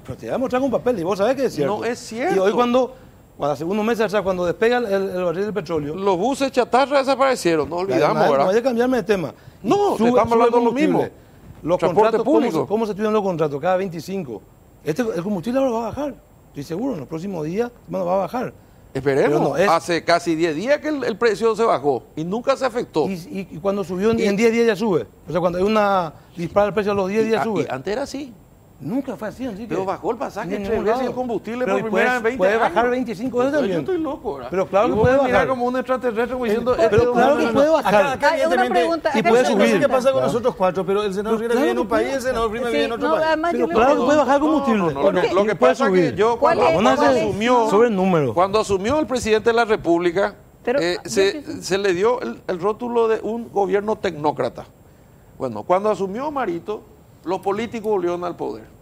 Pero te voy a mostrar con papel, y vos sabés que es cierto. No es cierto. Y hoy cuando hace unos meses atrás, cuando despega el barril del petróleo. Los buses chatarra desaparecieron, no olvidamos, No ¿verdad? vaya a cambiarme de tema. No, te estamos hablando de lo mismo. Los Transporte contratos, público. ¿cómo se estudian los contratos? Cada 25. El combustible ahora va a bajar. Estoy seguro, en los próximos días va a bajar. Esperemos. No, hace casi 10 días que el precio se bajó y nunca se afectó. Y cuando subió en 10 días ya sube. O sea, cuando hay una dispara el precio a los 10 días sube. Y antes era así. Nunca fue así, así. Pero bajó el pasaje Ni 3 ningún veces lado. el combustible Pero por primera vez en 20 puede años. bajar 25 veces también. Yo estoy loco, ¿verdad? Pero claro y que vos puede me mirás bajar. como un extraterrestre como diciendo... Pero claro que puede bajar. Acá, Hay una pregunta. y acá puede hay una subir. No sé qué pregunta. pasa con nosotros cuatro, pero el senador Rivera vive en un país, el senador Prima vive en otro país. Además, Pero yo le claro que digo- puede bajar combustible. No, lo que puede pasa es que subir. yo ¿Cuál cuando es? ¿Cuál es? asumió... Sobre el número. Cuando asumió el presidente de la República, Pero, se le dio el rótulo de un gobierno tecnócrata. Bueno, cuando asumió Marito, los políticos volvieron al poder.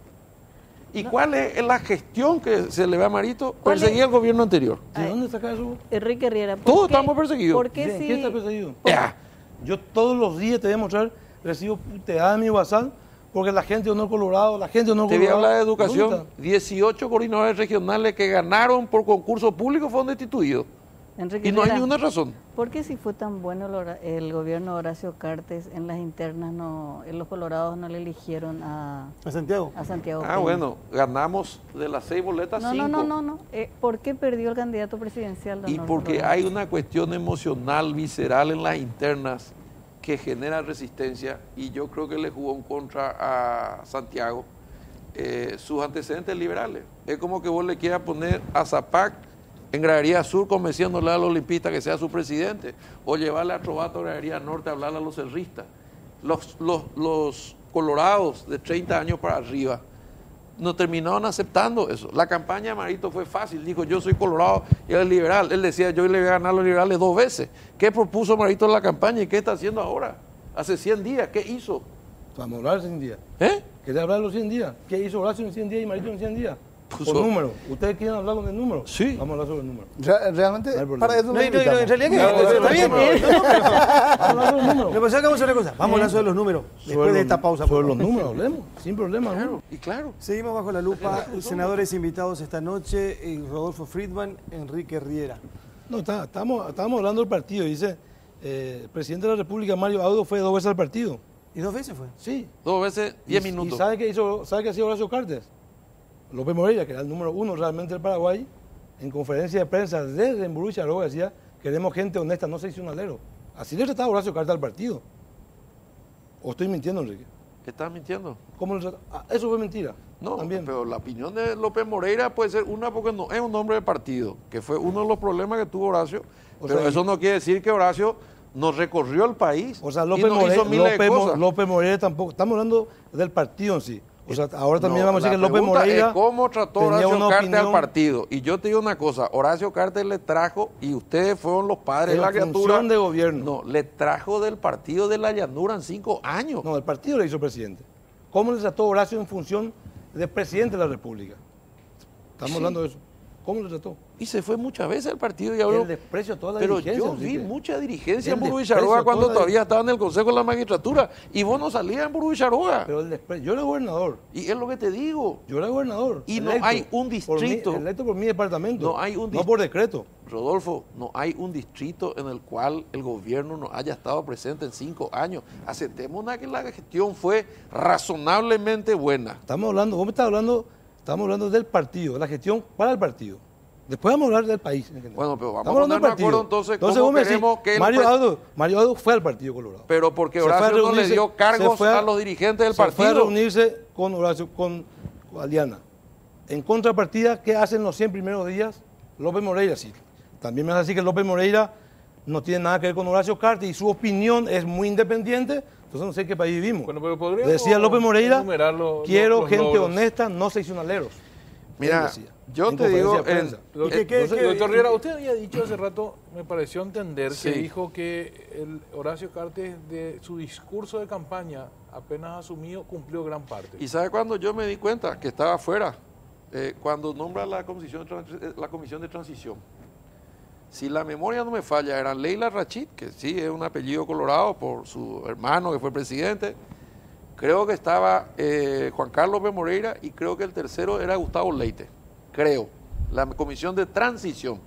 ¿Y cuál es la gestión que se le ve a Marito? ¿Cuál Perseguía es? el gobierno anterior. ¿De dónde saca eso? Enrique Riera. ¿por Todos qué- estamos perseguidos. ¿Por qué ¿De si- qué está perseguido? Ya. Yo todos los días te voy a mostrar, recibo puteada en mi WhatsApp, porque la gente de Honor Colorado, la gente de Honor Te voy a Colorado. hablar de educación. ¿dónde 18 coordinadores regionales que ganaron por concurso público fueron destituidos. Enrique Y no hay Riera, ninguna razón. ¿por qué si fue tan bueno el gobierno de Horacio Cartes en las internas, en los colorados no le eligieron a Santiago. Santiago Ah, Peña? bueno, ganamos de las 6 boletas 5. No. ¿Por qué perdió el candidato presidencial? don Y Norberto porque Colorado? hay una cuestión emocional, visceral en las internas que genera resistencia, y yo creo que le jugó en contra a Santiago sus antecedentes liberales. Es como que vos le quieras poner a Zapac en Gradería Sur convenciéndole a los olimpistas que sea su presidente, o llevarle a Trovato a Gradería Norte a hablarle a los cerristas. Los colorados de 30 años para arriba no terminaron aceptando eso. La campaña de Marito fue fácil, dijo yo soy colorado y él es liberal. Él decía yo le voy a ganar a los liberales 2 veces. ¿Qué propuso Marito en la campaña y qué está haciendo ahora? Hace 100 días, ¿qué hizo? Vamos a hablar de 100 días. ¿Eh? ¿Querés hablar de los 100 días? ¿Qué hizo Horacio en 100 días y Marito en 100 días? Con números. ¿Ustedes quieren hablar con el número? Sí. Vamos a hablar sobre el número. Realmente, No hay para eso No, lo en invitamos. realidad que está bien. Vamos a hablar de los números. Lo que pasa es que vamos a hacer una cosa. Vamos a hablar sobre los números después de esta pausa. Sobre los números hablemos, sin problema. Claro, y claro. Seguimos bajo la lupa. Senadores invitados esta noche, Rodolfo Friedman, Enrique Riera. No, estábamos hablando del partido. Dice, el presidente de la República, Mario Audo, fue 2 veces al partido. ¿Y 2 veces fue? Sí. 2 veces 10 ¿Y minutos. sabe qué hacía Horacio Cartes? López Moreira, que era el número 1 realmente del Paraguay, en conferencia de prensa desde Emburu y Charó, decía, queremos gente honesta, no seccionalero. Así le trataba Horacio Cartes al partido. ¿O estoy mintiendo, Enrique? ¿Estás mintiendo? ¿Cómo le trataba? Eso fue mentira. No, también. pero la opinión de López Moreira puede ser una porque no es un hombre de partido, que fue uno de los problemas que tuvo Horacio, pero sea, eso no quiere decir que Horacio nos recorrió el país. O sea, y nos hizo miles de cosas. López Moreira tampoco. Estamos hablando del partido en sí. O sea, ahora también No, vamos a decir que la López pregunta Moreira. es ¿cómo trató tenía Horacio una Cartes al opinión- partido? Y yo te digo una cosa, Horacio Cartes le trajo, y ustedes fueron los padres de la criatura. función de gobierno. No, le trajo del partido de la llanura en 5 años. No, el partido le hizo presidente. ¿Cómo le trató Horacio en función de presidente de la República? Estamos Sí. hablando de eso. ¿Cómo le trató? Y se fue muchas veces al partido y El habló. desprecio a toda la Pero dirigencia. yo vi Enrique. mucha dirigencia El en Burú y desprecio Charoga a cuando toda la- todavía estaba en el Consejo de la Magistratura. Y vos no salías en Burú y Charoga. Pero el desprecio. Yo era gobernador. Y es lo que te digo. Yo era gobernador. Y no hay un distrito. Electo por mi departamento. No hay un No por decreto. Rodolfo, no hay un distrito en el cual el gobierno no haya estado presente en 5 años. Aceptemos que la gestión fue razonablemente buena. Estamos hablando, vos me estás hablando, estamos hablando del partido, de la gestión para el partido. Después vamos a hablar del país. en general. Bueno, pero vamos Estamos a hablando del ponernos de partido. acuerdo entonces cómo vos me decís, queremos que el Mario Audo fue al Partido Colorado. Pero porque Se fue a Horacio no le reunirse- dio cargos se fue a los dirigentes del se fue a partido. reunirse con Horacio, con Aliana. En contrapartida, ¿qué hacen los 100 primeros días? López Moreira, sí. También me vas a decir que López Moreira no tiene nada que ver con Horacio Cartes y su opinión es muy independiente, entonces no sé en qué país vivimos. Bueno, pero podríamos Decía López Moreira, enumerar quiero los gente logros. honesta, no seccionaleros. Mira, Él decía, yo en te digo, conferencia de prensa. Doctor Riera, usted había dicho hace rato, me pareció entender, Sí. que dijo que el Horacio Cartes de su discurso de campaña, apenas asumido, cumplió gran parte. ¿Y sabe cuándo yo me di cuenta que estaba afuera? Cuando nombra la comisión de transición. Si la memoria no me falla, era Leila Rachid, que sí es un apellido colorado por su hermano que fue presidente. Creo que estaba Juan Carlos López Moreira y creo que el tercero era Gustavo Leite. Creo. La comisión de transición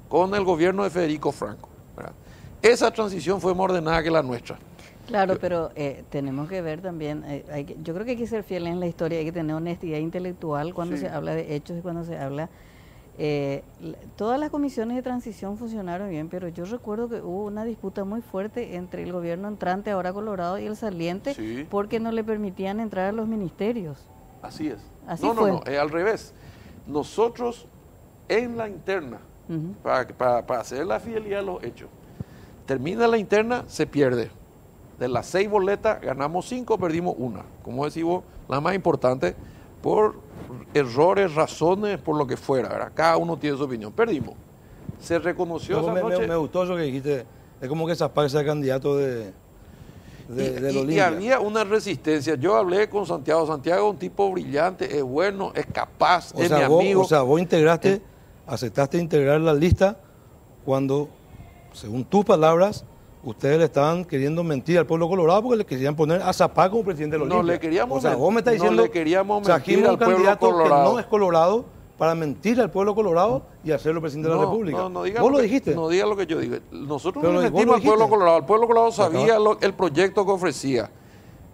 con el gobierno de Federico Franco, ¿verdad? Esa transición fue más ordenada que la nuestra. Claro, pero tenemos que ver también, yo creo que hay que ser fieles en la historia, hay que tener honestidad intelectual cuando Sí. se habla de hechos y cuando se habla... todas las comisiones de transición funcionaron bien, pero yo recuerdo que hubo una disputa muy fuerte entre el gobierno entrante, ahora Colorado, y el saliente, Sí. porque no le permitían entrar a los ministerios. Así es. Así no, fue. no, no, al revés. Nosotros en la interna, Ujú. para hacer la fidelidad a los hechos, termina la interna, se pierde. De las 6 boletas, ganamos 5, perdimos 1. Como decís vos, la más importante, por errores, razones, por lo que fuera, ¿verdad? Cada uno tiene su opinión. Perdimos. Se reconoció Luego esa noche. me gustó eso que dijiste. Es como que Zapag sea candidato de Y Olimpia. había una resistencia. Yo hablé con Santiago. Santiago es un tipo brillante, es bueno, es capaz, es mi amigo. O sea, vos integraste, aceptaste integrar la lista cuando, según tus palabras, ustedes le estaban queriendo mentir al pueblo colorado porque le querían poner a Zapag como presidente de la No Olimpia. le queríamos O sea, mentir. vos me estás No diciendo, le queríamos trajimos mentir al un pueblo candidato colorado. que no es colorado para mentir al pueblo colorado y hacerlo presidente de la República. No diga vos lo que- dijiste. No diga lo que yo digo. Nosotros Pero no le vos lo mentimos al pueblo dijiste. colorado. El pueblo colorado sabía Acabas- el proyecto que ofrecía.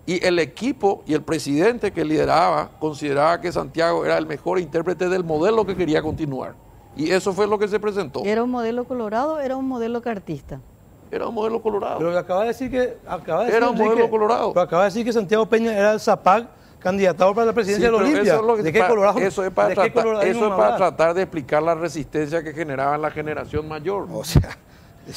Y el equipo y el presidente que lideraba consideraba que Santiago era el mejor intérprete del modelo que quería continuar. Y eso fue lo que se presentó. ¿Era un modelo colorado era un modelo cartista? Era un modelo colorado. Pero acaba de decir que... Era un modelo colorado. Pero acaba de decir que Santiago Peña era el Zapag candidato para la presidencia Sí, de la pero Olimpia. eso es lo que ¿De qué pa- colorado? Eso es para, ¿de qué tratar, coloradismo eso es me para hablas? tratar de explicar la resistencia que generaba en la generación mayor. O sea,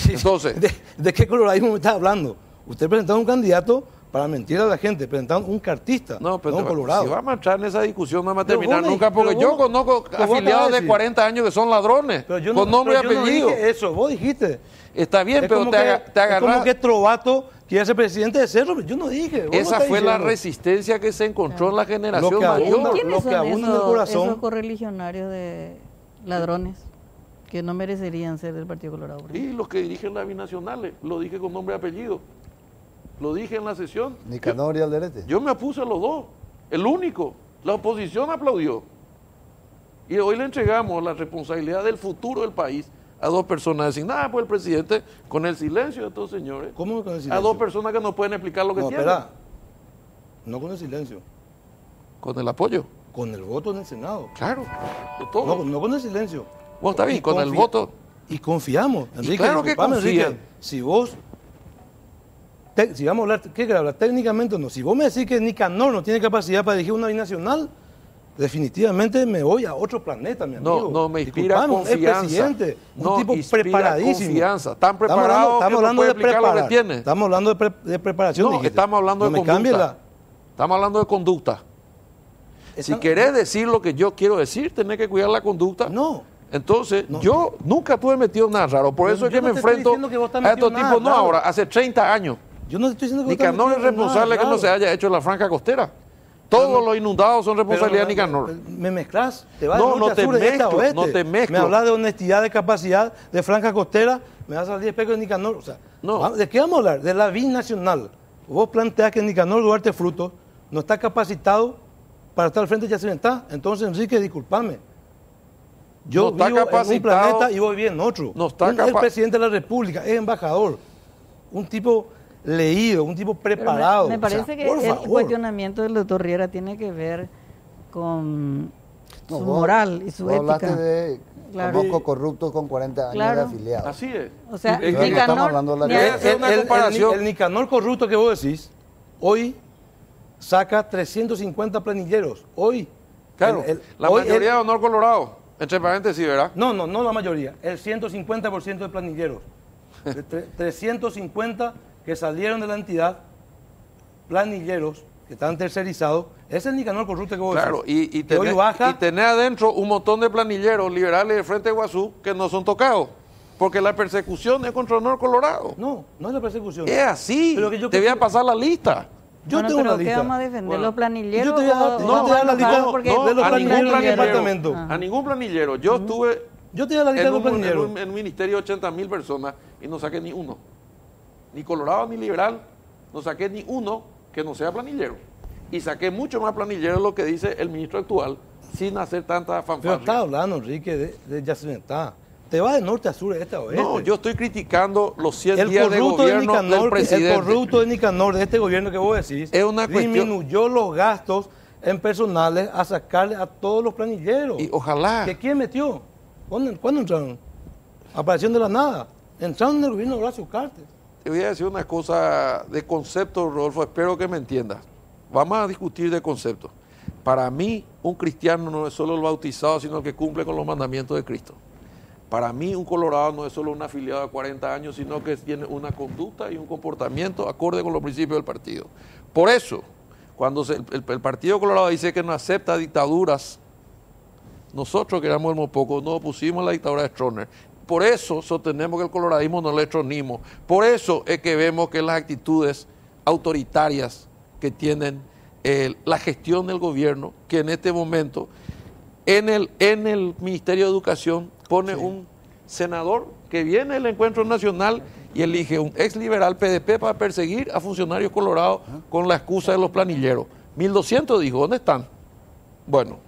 Entonces- ¿de qué coloradismo me estás hablando? Usted presentaba un candidato para mentir a la gente, presentaban un cartista, No, pero un colorado. si vamos a entrar en esa discusión no vamos a Pero terminar vos me- nunca, porque pero yo vos- conozco pero vos acabas afiliados de de decir. 40 años que son ladrones, Pero yo con nombre y pero yo no apellido. dije eso, vos dijiste. Está bien, Es pero como te que agarras... Trovato que iba a ser presidente de Cerro, yo no dije. vos no Esa estás fue la diciendo. resistencia que se encontró en la generación Lo que mayor. abunda- ¿Quiénes lo son que abunda en el corazón. esos correligionarios de ladrones que no merecerían ser del Partido Colorado? por ejemplo? Y los que dirigen las binacionales, lo dije con nombre y apellido. Lo dije en la sesión. Nicanor y Alderete. Yo me opuse a los dos, el único. La oposición aplaudió. Y hoy le entregamos la responsabilidad del futuro del país a dos personas designadas por el presidente con el silencio de estos señores. ¿Cómo con el A silencio? dos personas que no pueden explicar lo que No, tienen. espera. No con el silencio, Con el apoyo, con el voto en el Senado. claro, de todo. No con el silencio. Bueno, está bien, Y con el confi- voto. Y confiamos, Enrique. claro que disculpame, Enrique, confían. si vos, si vamos a hablar, ¿qué querés hablar? Técnicamente o no. Si vos me decís que Nicanor no tiene capacidad para dirigir una binacional, definitivamente me voy a otro planeta, mi amigo. No me inspira Disculpame, confianza. Es presidente, un No tipo inspira preparadísimo. confianza. Tan preparado que no puede explicar lo que tiene. Estamos hablando de preparación. No, dijiste. estamos hablando No de me cambie conducta. Estamos hablando de conducta. Si Están- querés decir lo que yo quiero decir, tenés que cuidar la conducta. No. Entonces, No. yo nunca estuve metido en nada raro. Por Pero eso es yo que no me te estoy enfrento diciendo que vos estás a estos metido en tipos, nada no raro. ahora, hace 30 años. Yo no te estoy diciendo que vos estás Nicanor es metido en nada responsable que no raro. se haya hecho la franja costera. Todos los inundados son responsabilidad de Nicanor. Me mezclas, te vas No, de norte no a te sur, de este a mezclo, oeste. no te mezclo. Me hablas de honestidad, de capacidad, de franja costera, me vas a salir espejo de Nicanor. O sea, No. ¿de qué vamos a hablar? De la binacional. Vos planteás que Nicanor Duarte Frutos no está capacitado para estar al frente de Yacyretá. Entonces, Enrique, discúlpame. Yo No está vivo en un capacitado. planeta y vos vivís en otro. No está El capa- presidente de la República, es embajador. Un tipo leído, un tipo Pero preparado. me O sea, parece que por el favor. cuestionamiento del doctor Riera tiene que ver con No, su vos- moral y su vos hablaste ética. de Claro. conozco corruptos con 40 años Claro. de afiliados. Así es. O sea, Es que Creo que estamos Nicanor, hablando de la ni Voy a a- hacer una comparación. El Nicanor corrupto que vos decís, hoy saca 350 planilleros. Hoy. Claro, la hoy mayoría de honor colorado. Entre paréntesis, ¿verdad? No la mayoría. El 150% de planilleros. De 350 que salieron de la entidad, planilleros, que están tercerizados. Ese es el Nicanor corrupto que vos Claro, decís. y que hoy baja. tener adentro un montón de planilleros liberales de Frente de Guazú que no son tocados. Porque la persecución es contra honor colorado. No es la persecución. Es así. Pero que yo- Te voy a pasar la lista. Yo Bueno, tengo pero una ¿qué lista. vamos a defender? Bueno, ¿Los planilleros? yo te voy a dar- o- yo o te voy a dar la vamos lista a- porque de los a ningún planilleros del planillero. departamento. A ningún planillero. Yo estuve Yo te voy a dar la lista en de los un, planilleros. en un ministerio de 80.000 personas y no saqué ni uno. Ni colorado ni liberal. No saqué ni uno que no sea planillero. Y saqué mucho más planillero de lo que dice el ministro actual sin hacer tanta Pero fanfarria. está hablando, Enrique, de Yacyretá. Te vas de norte a sur, de este a oeste. No, yo estoy criticando los 100 el días de corrupto de gobierno del Nicanor, presidente. el corrupto de Nicanor, de este gobierno que vos decís, Es una cuestión- disminuyó los gastos en personales a sacarle a todos los planilleros. Y ojalá. ¿Que quién metió? ¿Cuándo entraron? Aparecieron de la nada. Entraron en el gobierno de Horacio Cartes. Te voy a decir una cosa de concepto, Rodolfo, espero que me entiendas. Vamos a discutir de concepto. Para mí, un cristiano no es solo el bautizado, sino el que cumple con los mandamientos de Cristo. Para mí, un colorado no es solo un afiliado de 40 años, sino que tiene una conducta y un comportamiento acorde con los principios del partido. Por eso, cuando el Partido Colorado dice que no acepta dictaduras, nosotros que éramos el Mopoco nos opusimos a la dictadura de Stroessner. Por eso sostenemos que el coloradismo no es el estronismo. Por eso es que vemos que las actitudes autoritarias que tienen la gestión del gobierno, que en este momento en el Ministerio de Educación pone un senador que viene del Encuentro Nacional y elige un ex liberal PDP para perseguir a funcionarios colorados con la excusa de los planilleros. 1.200 dijo, ¿dónde están? Bueno,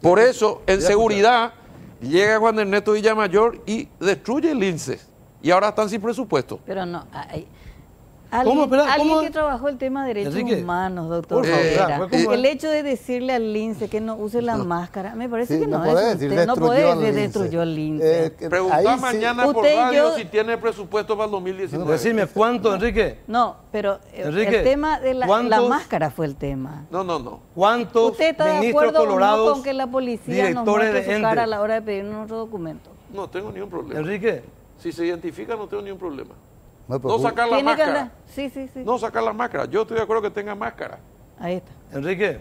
por eso en seguridad llega Juan Ernesto Villamayor y destruye el INSE y ahora están sin presupuesto. Pero no, ¿Cómo? Espera, alguien ¿cómo? que trabajó el tema de derechos Enrique, humanos, doctor por favor, Riera. fue como- El hecho de decirle al lince que no use la máscara, me parece Sí, que no, no podés es decir usted, no destruyó puede al decir lince. destruyó al lince. Preguntá Ahí sí. mañana por Usted y radio yo- si tiene presupuesto para el 2019. Decime, ¿cuánto, Enrique? No, pero Enrique, el tema de la ¿cuántos- máscara fue el tema. No. ¿Cuántos ¿Usted está de ministros acuerdo o no colorados, con que la policía nos directores muestre de su cara a ente? la hora de pedir nuestro documento? No tengo ningún problema. Enrique, Si se identifica no tengo ningún problema. No, pero No sacar la Tiene que máscara. andar. Sí. No sacar la máscara. Yo estoy de acuerdo que tenga máscara. Ahí está. Enrique,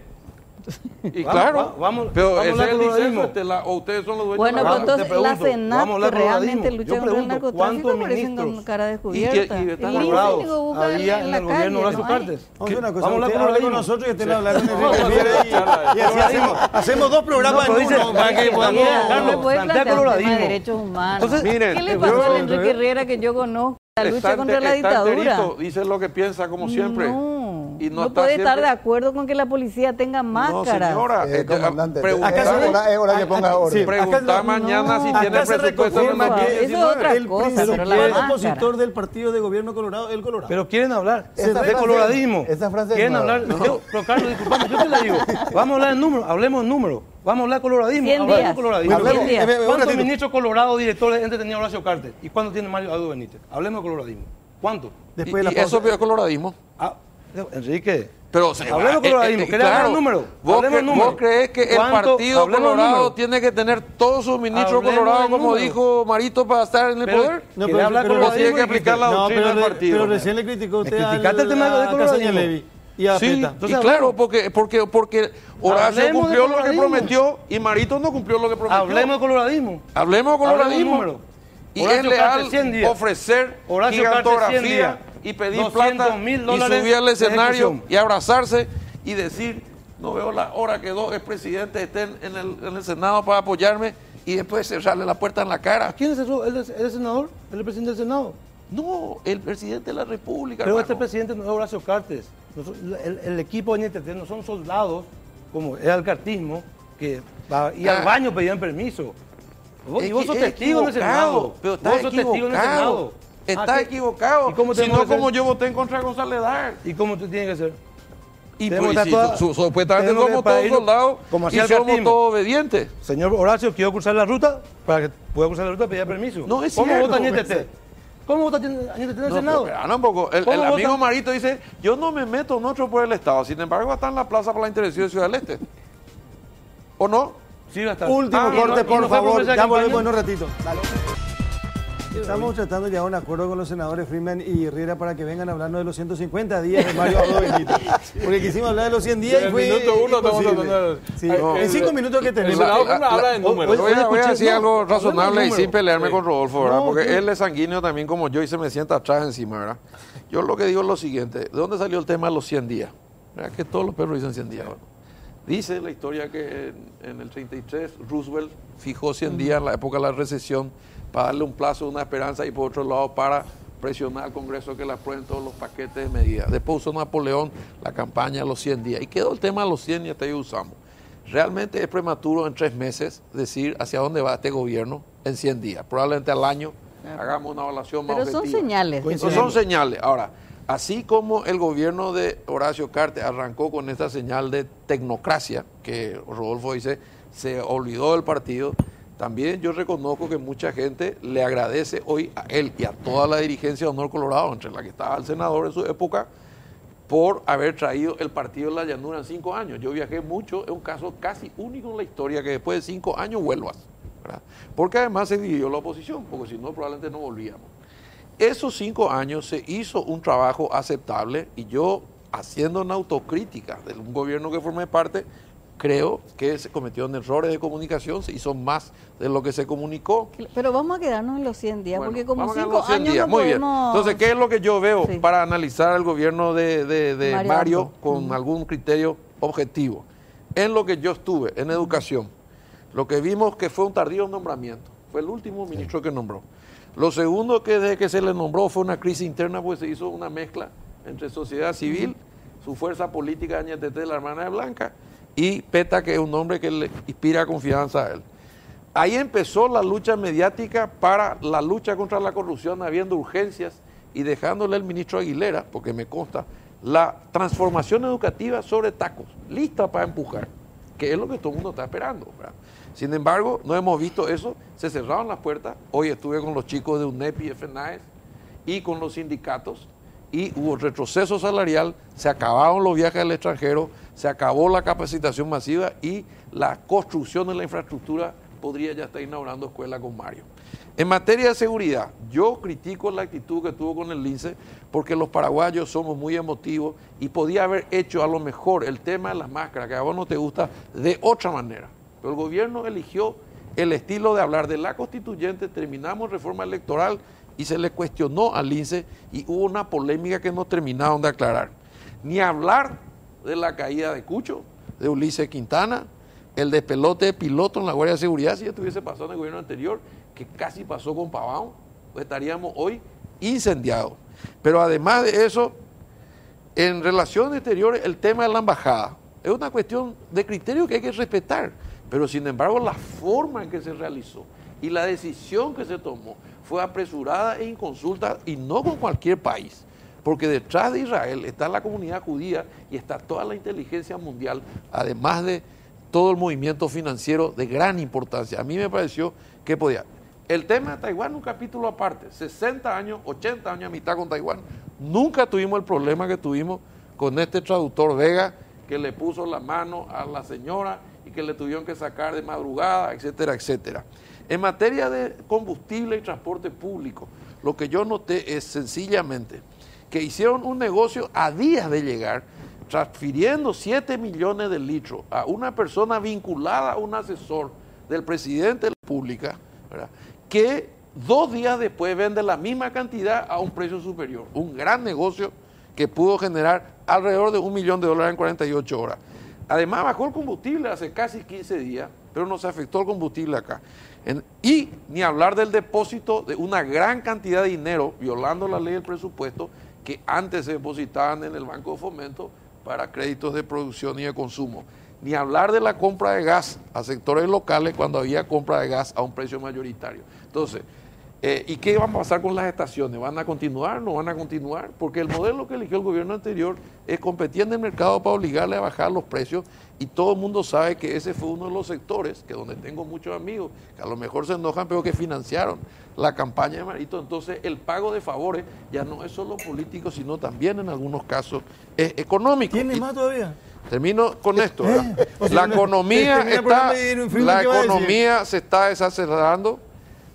Y claro, vamos pero a ese hablar es el coloradismo. disenso, o ustedes son los dueños Bueno, de la pues verdad. entonces la Senat, vamos a que hablar realmente coloradismo. lucha Yo contra el pregunto, narcotráfico, ¿cuántos aparecen con ministros cara de y cubierta. están Y colorados Hugo Buga había en la el gobierno calle, Horacio no hay. Cartes? Vamos a hacer una cosa, Vamos a hablar usted con hable con Rodrigo. nosotros y usted le habla con Enrique Viera y así hacemos 2 programas No, pero en dice, uno para que podamos... No Carlos, me puede plantea plantear un tema de coloradismo. derechos humanos. Entonces, miren, ¿Qué le yo- pasó a Enrique Herrera que yo conozco? La lucha contra la dictadura. Enterito dice lo que piensa como siempre. No, Y no está puede estar siempre- de acuerdo con que la policía tenga máscaras. No, señora. Comandante, preguntar- es hora que ponga orden. Preguntar mañana si tiene Acá se presupuesto. reconfirma no, que eso es otra el cosa, principal pero la máscara. opositor del partido de gobierno Colorado, el Colorado. Pero quieren hablar Esa de frase- coloradismo. esa frase es Quieren nueva. hablar. Pero Carlos, disculpame, yo te la digo. Vamos a hablar de números, hablemos de números. Vamos a hablar de coloradismo. 100 hablemos días. de coloradismo. Bueno, 100 días. un ¿Cuántos ratito. ministros colorados, directores, ente tenía Horacio Cartes? ¿Y cuántos tiene Mario Aldo Benítez? Hablemos de coloradismo. ¿Cuántos? Después de Y la eso pausa. es coloradismo. Ah, Enrique. Pero Hablemos de coloradismo. ¿Querés hablar de números? Hablemos de números. ¿Vos crees que el ¿Cuánto? Partido Hablemos de Colorado números. tiene que tener todos sus ministros Hablemos colorados, de como números. dijo Marito, para estar en el Pero- poder? No, ¿Quiere hablar pero coloradismo? tiene que aplicar la No, doctrina pero, del partido. pero recién le criticó usted criticaste el tema de a Castaña coloradismo. Levy y a Sí, Peta. y Entonces, claro, porque Horacio Hablemos de cumplió lo que coloradismo. prometió y Marito no cumplió lo que prometió. Hablemos de coloradismo. Hablemos de Hablemos de coloradismo. números. Y Horacio es Cartes, 100 leal días. ofrecer Horacio Cartes, 100 gigantografía días. y pedir 200.000 plata y dólares subir al de escenario ejecución. y abrazarse y decir, no veo la hora que dos expresidentes estén en el Senado para apoyarme y después cerrarle la puerta en la cara. ¿Quién es eso? ¿Él es senador? ¿Él es el presidente del Senado? No, el presidente de la República. Pero hermano. este presidente no es Horacio Cartes. El equipo de NTT no son soldados, como era el cartismo, que va y al baño pedían permiso. Y vos sos testigo en el Senado. Pero Vos estás sos testigo en el Senado. equivocado. Estás ¿qué? equivocado. ¿Y cómo Si tenemos no, que ser? como yo voté en contra de González Dar. ¿Y cómo te tiene que ser? Y Tenemos pues, que si estar toda- supuestamente tenemos que somos para todos ir soldados como y hacía el somos cartismo. todos obedientes. Señor Horacio, quiero cruzar la ruta. Para que pueda cruzar la ruta, pedía permiso. No, es ¿Cómo cierto. vota NTT? ¿Cómo vota NTT en el No, Senado? pero espera un poco. El ¿Cómo amigo vota? Marito dice, yo no me meto en otro por el Estado, sin embargo está en la plaza para la intervención de Ciudad del Este. ¿O no? Sí, va a estar. Último Ah, y no- corte, y por no fue favor. promesa de Ya campaña. volvemos en un ratito. Dale. Estamos tratando de llegar a un acuerdo con los senadores Freeman y Herrera para que vengan a hablarnos de los 150 días de Mario Aldo Benítez. Porque quisimos hablar de los 100 días y En fue minuto uno estamos imposible. tratando- Sí, No, en 5 minutos que El tenemos. senador habla de números. Hoy Voy a escuché- decir no, algo hablemos de razonable y números. sin pelearme Sí. con Rodolfo, ¿verdad? No, Porque sí. él es sanguíneo también como yo y se me sienta atrás encima, ¿verdad? Yo lo que digo es lo siguiente, ¿de dónde salió el tema de los 100 días? ¿Verdad? Que todos los perros dicen 100 días. Bueno, dice la historia que en el 33 Roosevelt fijó 100 días en la época de la recesión para darle un plazo, una esperanza y por otro lado para presionar al Congreso que le aprueben todos los paquetes de medidas. Después usó Napoleón la campaña de los 100 días y quedó el tema de los 100 y hasta ahí usamos. Realmente es prematuro en 3 meses decir hacia dónde va este gobierno en 100 días. Probablemente al año hagamos una evaluación más Pero son objetiva. señales. No son señales. Ahora, así como el gobierno de Horacio Cartes arrancó con esta señal de tecnocracia, que Rodolfo dice, se olvidó del partido, también yo reconozco que mucha gente le agradece hoy a él y a toda la dirigencia de Honor Colorado, entre la que estaba el senador en su época, por haber traído el partido de la llanura en 5 años. Yo viajé mucho, es un caso casi único en la historia que después de 5 años vuelvas, ¿verdad? Porque además se dividió la oposición, porque si no probablemente no volvíamos. Esos 5 años se hizo un trabajo aceptable y yo, haciendo una autocrítica de un gobierno que formé parte, creo que se cometieron errores de comunicación, se hizo más de lo que se comunicó. Pero vamos a quedarnos en los 100 días, Bueno, porque como vamos a 5 los 100 años días. no Muy bien. podemos... Entonces, ¿qué es lo que yo veo Sí. para analizar el gobierno de Mario Mario con algún criterio objetivo? En lo que yo estuve, en educación, lo que vimos que fue un tardío nombramiento. Fue el último ministro que nombró. Lo segundo que desde que se le nombró fue una crisis interna, pues se hizo una mezcla entre sociedad civil, su fuerza política, NTT, la hermana de Blanca, y Peta, que es un hombre que le inspira confianza a él. Ahí empezó la lucha mediática para la lucha contra la corrupción, habiendo urgencias y dejándole al ministro Aguilera, porque me consta, la transformación educativa sobre tacos, lista para empujar, que es lo que todo el mundo está esperando, ¿verdad? Sin embargo, no hemos visto eso, se cerraron las puertas. Hoy estuve con los chicos de UNEP y FNAES y con los sindicatos y hubo retroceso salarial, se acabaron los viajes al extranjero, se acabó la capacitación masiva y la construcción de la infraestructura podría ya estar inaugurando escuela con Mario. En materia de seguridad, yo critico la actitud que tuvo con el Lince porque los paraguayos somos muy emotivos y podía haber hecho a lo mejor el tema de las máscaras, que a vos no te gusta, de otra manera. Pero el gobierno eligió el estilo de hablar de la constituyente, terminamos reforma electoral y se le cuestionó al Lince y hubo una polémica que no terminaron de aclarar. Ni hablar de la caída de Cucho, de Ulises Quintana, el despelote de piloto en la Guardia de Seguridad, si estuviese pasando en el gobierno anterior, que casi pasó con Pavón, pues estaríamos hoy incendiados. Pero además de eso, en relaciones exteriores, el tema de la embajada es una cuestión de criterio que hay que respetar, pero sin embargo la forma en que se realizó y la decisión que se tomó fue apresurada e inconsulta y no con cualquier país, porque detrás de Israel está la comunidad judía y está toda la inteligencia mundial, además de todo el movimiento financiero de gran importancia. A mí me pareció que podía. El tema de Taiwán, un capítulo aparte, 60 años, 80 años de amistad con Taiwán. Nunca tuvimos el problema que tuvimos con este traductor Vega, que le puso la mano a la señora y que le tuvieron que sacar de madrugada, etcétera, etcétera. En materia de combustible y transporte público, lo que yo noté es sencillamente que hicieron un negocio a días de llegar, transfiriendo 7 millones de litros a una persona vinculada a un asesor del presidente de la República, ¿verdad?, que 2 días después vende la misma cantidad a un precio superior. Un gran negocio que pudo generar alrededor de $1 millón en 48 horas. Además bajó el combustible hace casi 15 días, pero no se afectó el combustible acá. Y ni hablar del depósito de una gran cantidad de dinero, violando la ley del presupuesto, que antes se depositaban en el Banco de Fomento para créditos de producción y de consumo. Ni hablar de la compra de gas a sectores locales cuando había compra de gas a un precio mayoritario. Entonces, ¿y qué va a pasar con las estaciones? ¿Van a continuar? ¿No van a continuar? Porque el modelo que eligió el gobierno anterior es competir en el mercado para obligarle a bajar los precios y todo el mundo sabe que ese fue uno de los sectores, que donde tengo muchos amigos, que a lo mejor se enojan, pero que financiaron la campaña de Marito. Entonces, el pago de favores ya no es solo político, sino también en algunos casos es económico. ¿Tiene más todavía? Termino con esto, ¿verdad? La economía se está desacelerando,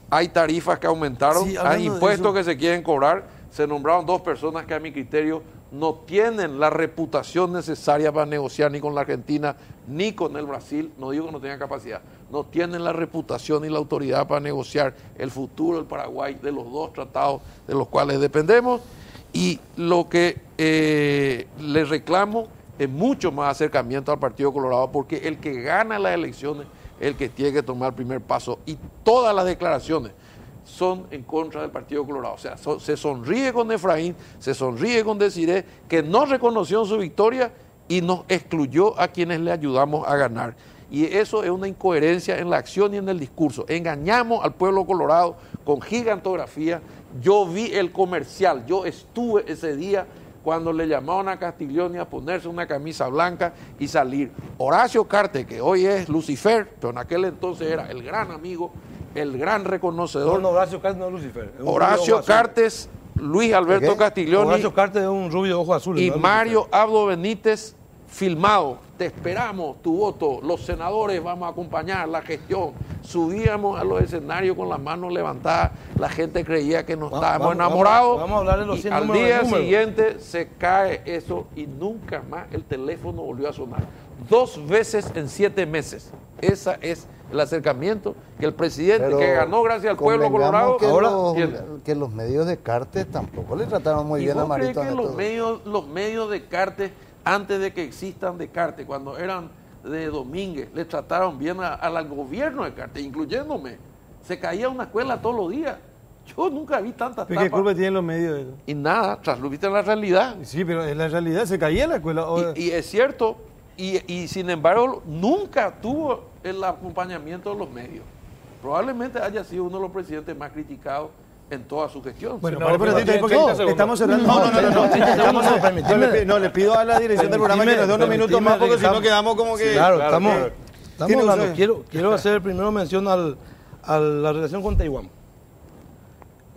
hay tarifas que aumentaron, Sí, hay hablando de impuestos eso. que se quieren cobrar, se nombraron 2 personas que a mi criterio no tienen la reputación necesaria para negociar ni con la Argentina ni con el Brasil, no digo que no tengan capacidad, no tienen la reputación ni la autoridad para negociar el futuro del Paraguay de los 2 tratados de los cuales dependemos, y lo que les reclamo es mucho más acercamiento al Partido Colorado, porque el que gana las elecciones es el que tiene que tomar el primer paso, y todas las declaraciones son en contra del Partido Colorado. O sea, se sonríe con Efraín, se sonríe con Desiré, que no reconoció su victoria y nos excluyó a quienes le ayudamos a ganar. Y eso es una incoherencia en la acción y en el discurso. Engañamos al pueblo colorado con gigantografía. Yo vi el comercial, yo estuve ese día cuando le llamaron a Castiglioni a ponerse una camisa blanca y salir. Horacio Cartes, que hoy es Lucifer, pero en aquel entonces era el gran amigo, el gran reconocedor. No, Horacio Cartes no es Lucifer. Es un Horacio rubio de ojo azul. Cartes, Luis Alberto ¿Qué? Castiglioni Horacio Cartes es un rubio de ojos azules. y no es Mario Abdo Benítez filmado. Te esperamos tu voto, los senadores vamos a acompañar la gestión. Subíamos a los escenarios con las manos levantadas, la gente creía que nos estábamos enamorados. vamos a hablar de los y 100 al números de día números. siguiente se cae eso y nunca más el teléfono volvió a sonar. 2 veces en 7 meses. Ese es el acercamiento que el presidente, Pero que ganó gracias al pueblo convengamos colorado, que ahora tiene. que los medios de Cartes tampoco le trataron muy ¿Y bien a vos crees Marito que Neto. los medios de Cartes, antes de que existan de Cartes, cuando eran de Domínguez, le trataron bien al gobierno de Cartes, incluyéndome? Se caía una escuela todos los días. Yo nunca vi tantas ¿Pero qué culpa tapas. tienen los medios de eso? Y nada, traslúbiten la realidad. Sí, pero en la realidad se caía la escuela. Y es cierto, y sin embargo, nunca tuvo el acompañamiento de los medios. Probablemente haya sido uno de los presidentes más criticados en toda su gestión. Bueno, Senador, para un ratito, pero porque 30 segundos. estamos cerrando. No, le pido a la dirección del programa que nos dé unos minutos más, porque si no quedamos como que... Claro, Claro, estamos ¿Tiene hablando. usted? Quiero hacer primero mención a la relación con Taiwán.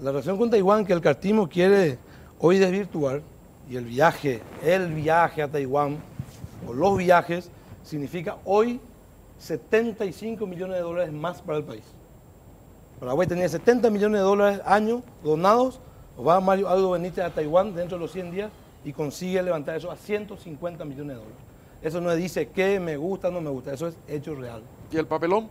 La relación con Taiwán que el cartismo quiere hoy desvirtuar, y el viaje a Taiwán, o los viajes, significa hoy 75 millones de dólares más para el país. Paraguay tenía 70 millones de dólares año donados, va Mario Aldo Benítez a Taiwán dentro de los 100 días y consigue levantar eso a 150 millones de dólares. Eso no dice que me gusta o no me gusta, eso es hecho real. ¿Y el papelón?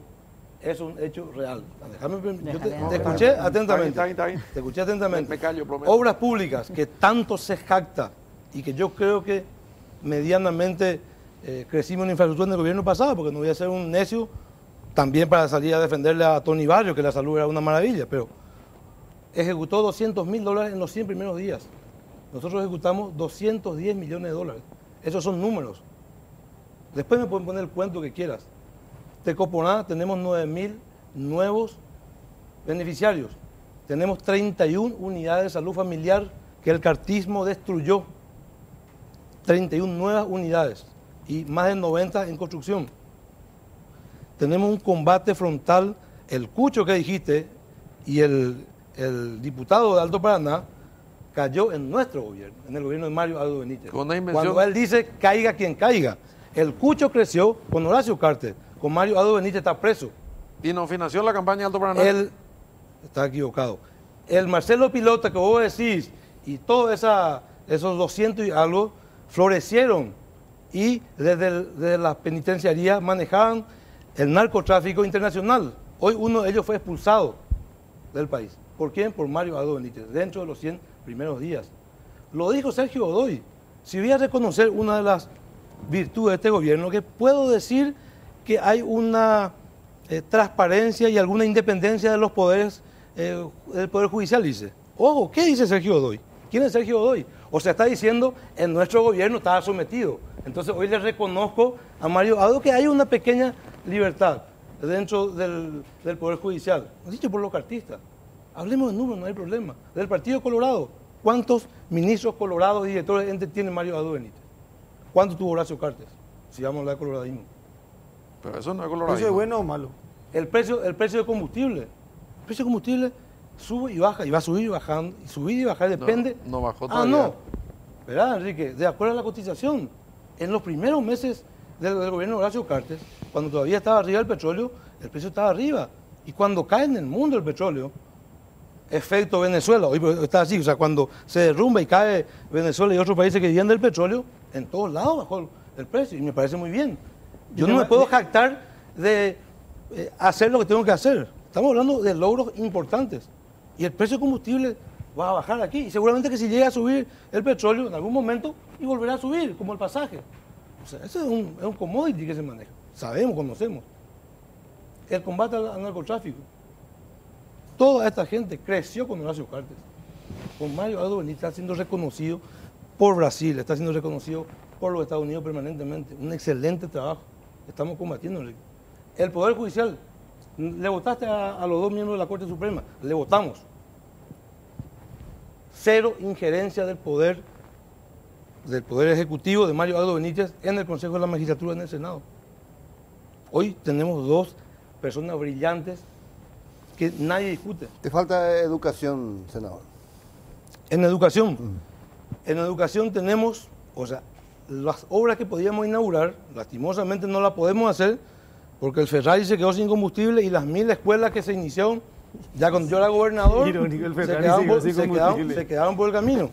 Es un hecho real. Yo Déjale. te escuché atentamente. Está bien. Te escuché atentamente. Me callo, prometo. Obras públicas que tanto se jacta y que yo creo que medianamente crecimos en infraestructura en el gobierno pasado, porque no voy a ser un necio también para salir a defenderle a Tony Barrio, que la salud era una maravilla, pero ejecutó 200.000 dólares en los 100 primeros días. Nosotros ejecutamos 210 millones de dólares. Esos son números. Después me pueden poner el cuento que quieras. Tecoponá tenemos 9.000 nuevos beneficiarios. Tenemos 31 unidades de salud familiar que el cartismo destruyó. 31 nuevas unidades y más de 90 en construcción. Tenemos un combate frontal. El Cucho que dijiste y el diputado de Alto Paraná cayó en nuestro gobierno, en el gobierno de Mario Aldo Benítez. Cuando él dice caiga quien caiga. El Cucho creció con Horacio Cartes. Con Mario Aldo Benítez está preso. ¿Y no financió la campaña de Alto Paraná? Él está equivocado. El Marcelo Pilota que vos decís y todos esos 200 y algo florecieron y desde la penitenciaría manejaban el narcotráfico internacional. Hoy uno de ellos fue expulsado del país. ¿Por quién? Por Mario Aldo Benítez, dentro de los 100 primeros días. Lo dijo Sergio Godoy. Si voy a reconocer una de las virtudes de este gobierno, que puedo decir que hay una transparencia y alguna independencia de los poderes, del Poder Judicial, dice. Ojo, ¿qué dice Sergio Godoy? ¿Quién es Sergio Godoy? O sea, está diciendo, en nuestro gobierno estaba sometido. Entonces hoy le reconozco a Mario Aldo que hay una pequeña libertad dentro del Poder Judicial. Dicho por los cartistas. Hablemos de números, no hay problema. Del Partido Colorado, ¿cuántos ministros colorados y directores de ente tiene Mario Aldo Benítez? ¿Cuánto tuvo Horacio Cartes? Si vamos a hablar de coloradismo. Pero eso no es colorado. ¿Eso es bueno o malo? El precio de combustible. El precio de combustible sube y baja, y va a subir y bajando, y subir y bajar, depende. No bajó todavía. No. ¿Verdad, Enrique? De acuerdo a la cotización. En los primeros meses del gobierno de Horacio Cartes, cuando todavía estaba arriba el petróleo, el precio estaba arriba. Y cuando cae en el mundo el petróleo, efecto Venezuela, hoy está así, o sea, cuando se derrumba y cae Venezuela y otros países que vivían del petróleo, en todos lados bajó el precio, y me parece muy bien. Yo no me puedo jactar de hacer lo que tengo que hacer. Estamos hablando de logros importantes. Y el precio de combustible va a bajar aquí. Y seguramente que si llega a subir el petróleo en algún momento, y volverá a subir, como el pasaje. O sea, eso es un commodity que se maneja. Sabemos, conocemos. El combate al narcotráfico. Toda esta gente creció con Horacio Cartes. Con Mario Aldo Benítez está siendo reconocido por Brasil, está siendo reconocido por los Estados Unidos permanentemente. Un excelente trabajo. Estamos combatiendo. El Poder Judicial, le votaste a los dos miembros de la Corte Suprema, le votamos. Cero injerencia del Poder Ejecutivo de Mario Aldo Benítez en el Consejo de la Magistratura en el Senado. Hoy tenemos dos personas brillantes que nadie discute. Te falta educación, senador. En educación. En educación tenemos, o sea, las obras que podíamos inaugurar, lastimosamente no las podemos hacer porque el Ferrari se quedó sin combustible y las 1000 escuelas que se iniciaron, ya cuando yo era gobernador, Irónico, el se Ferrari quedaron por el camino.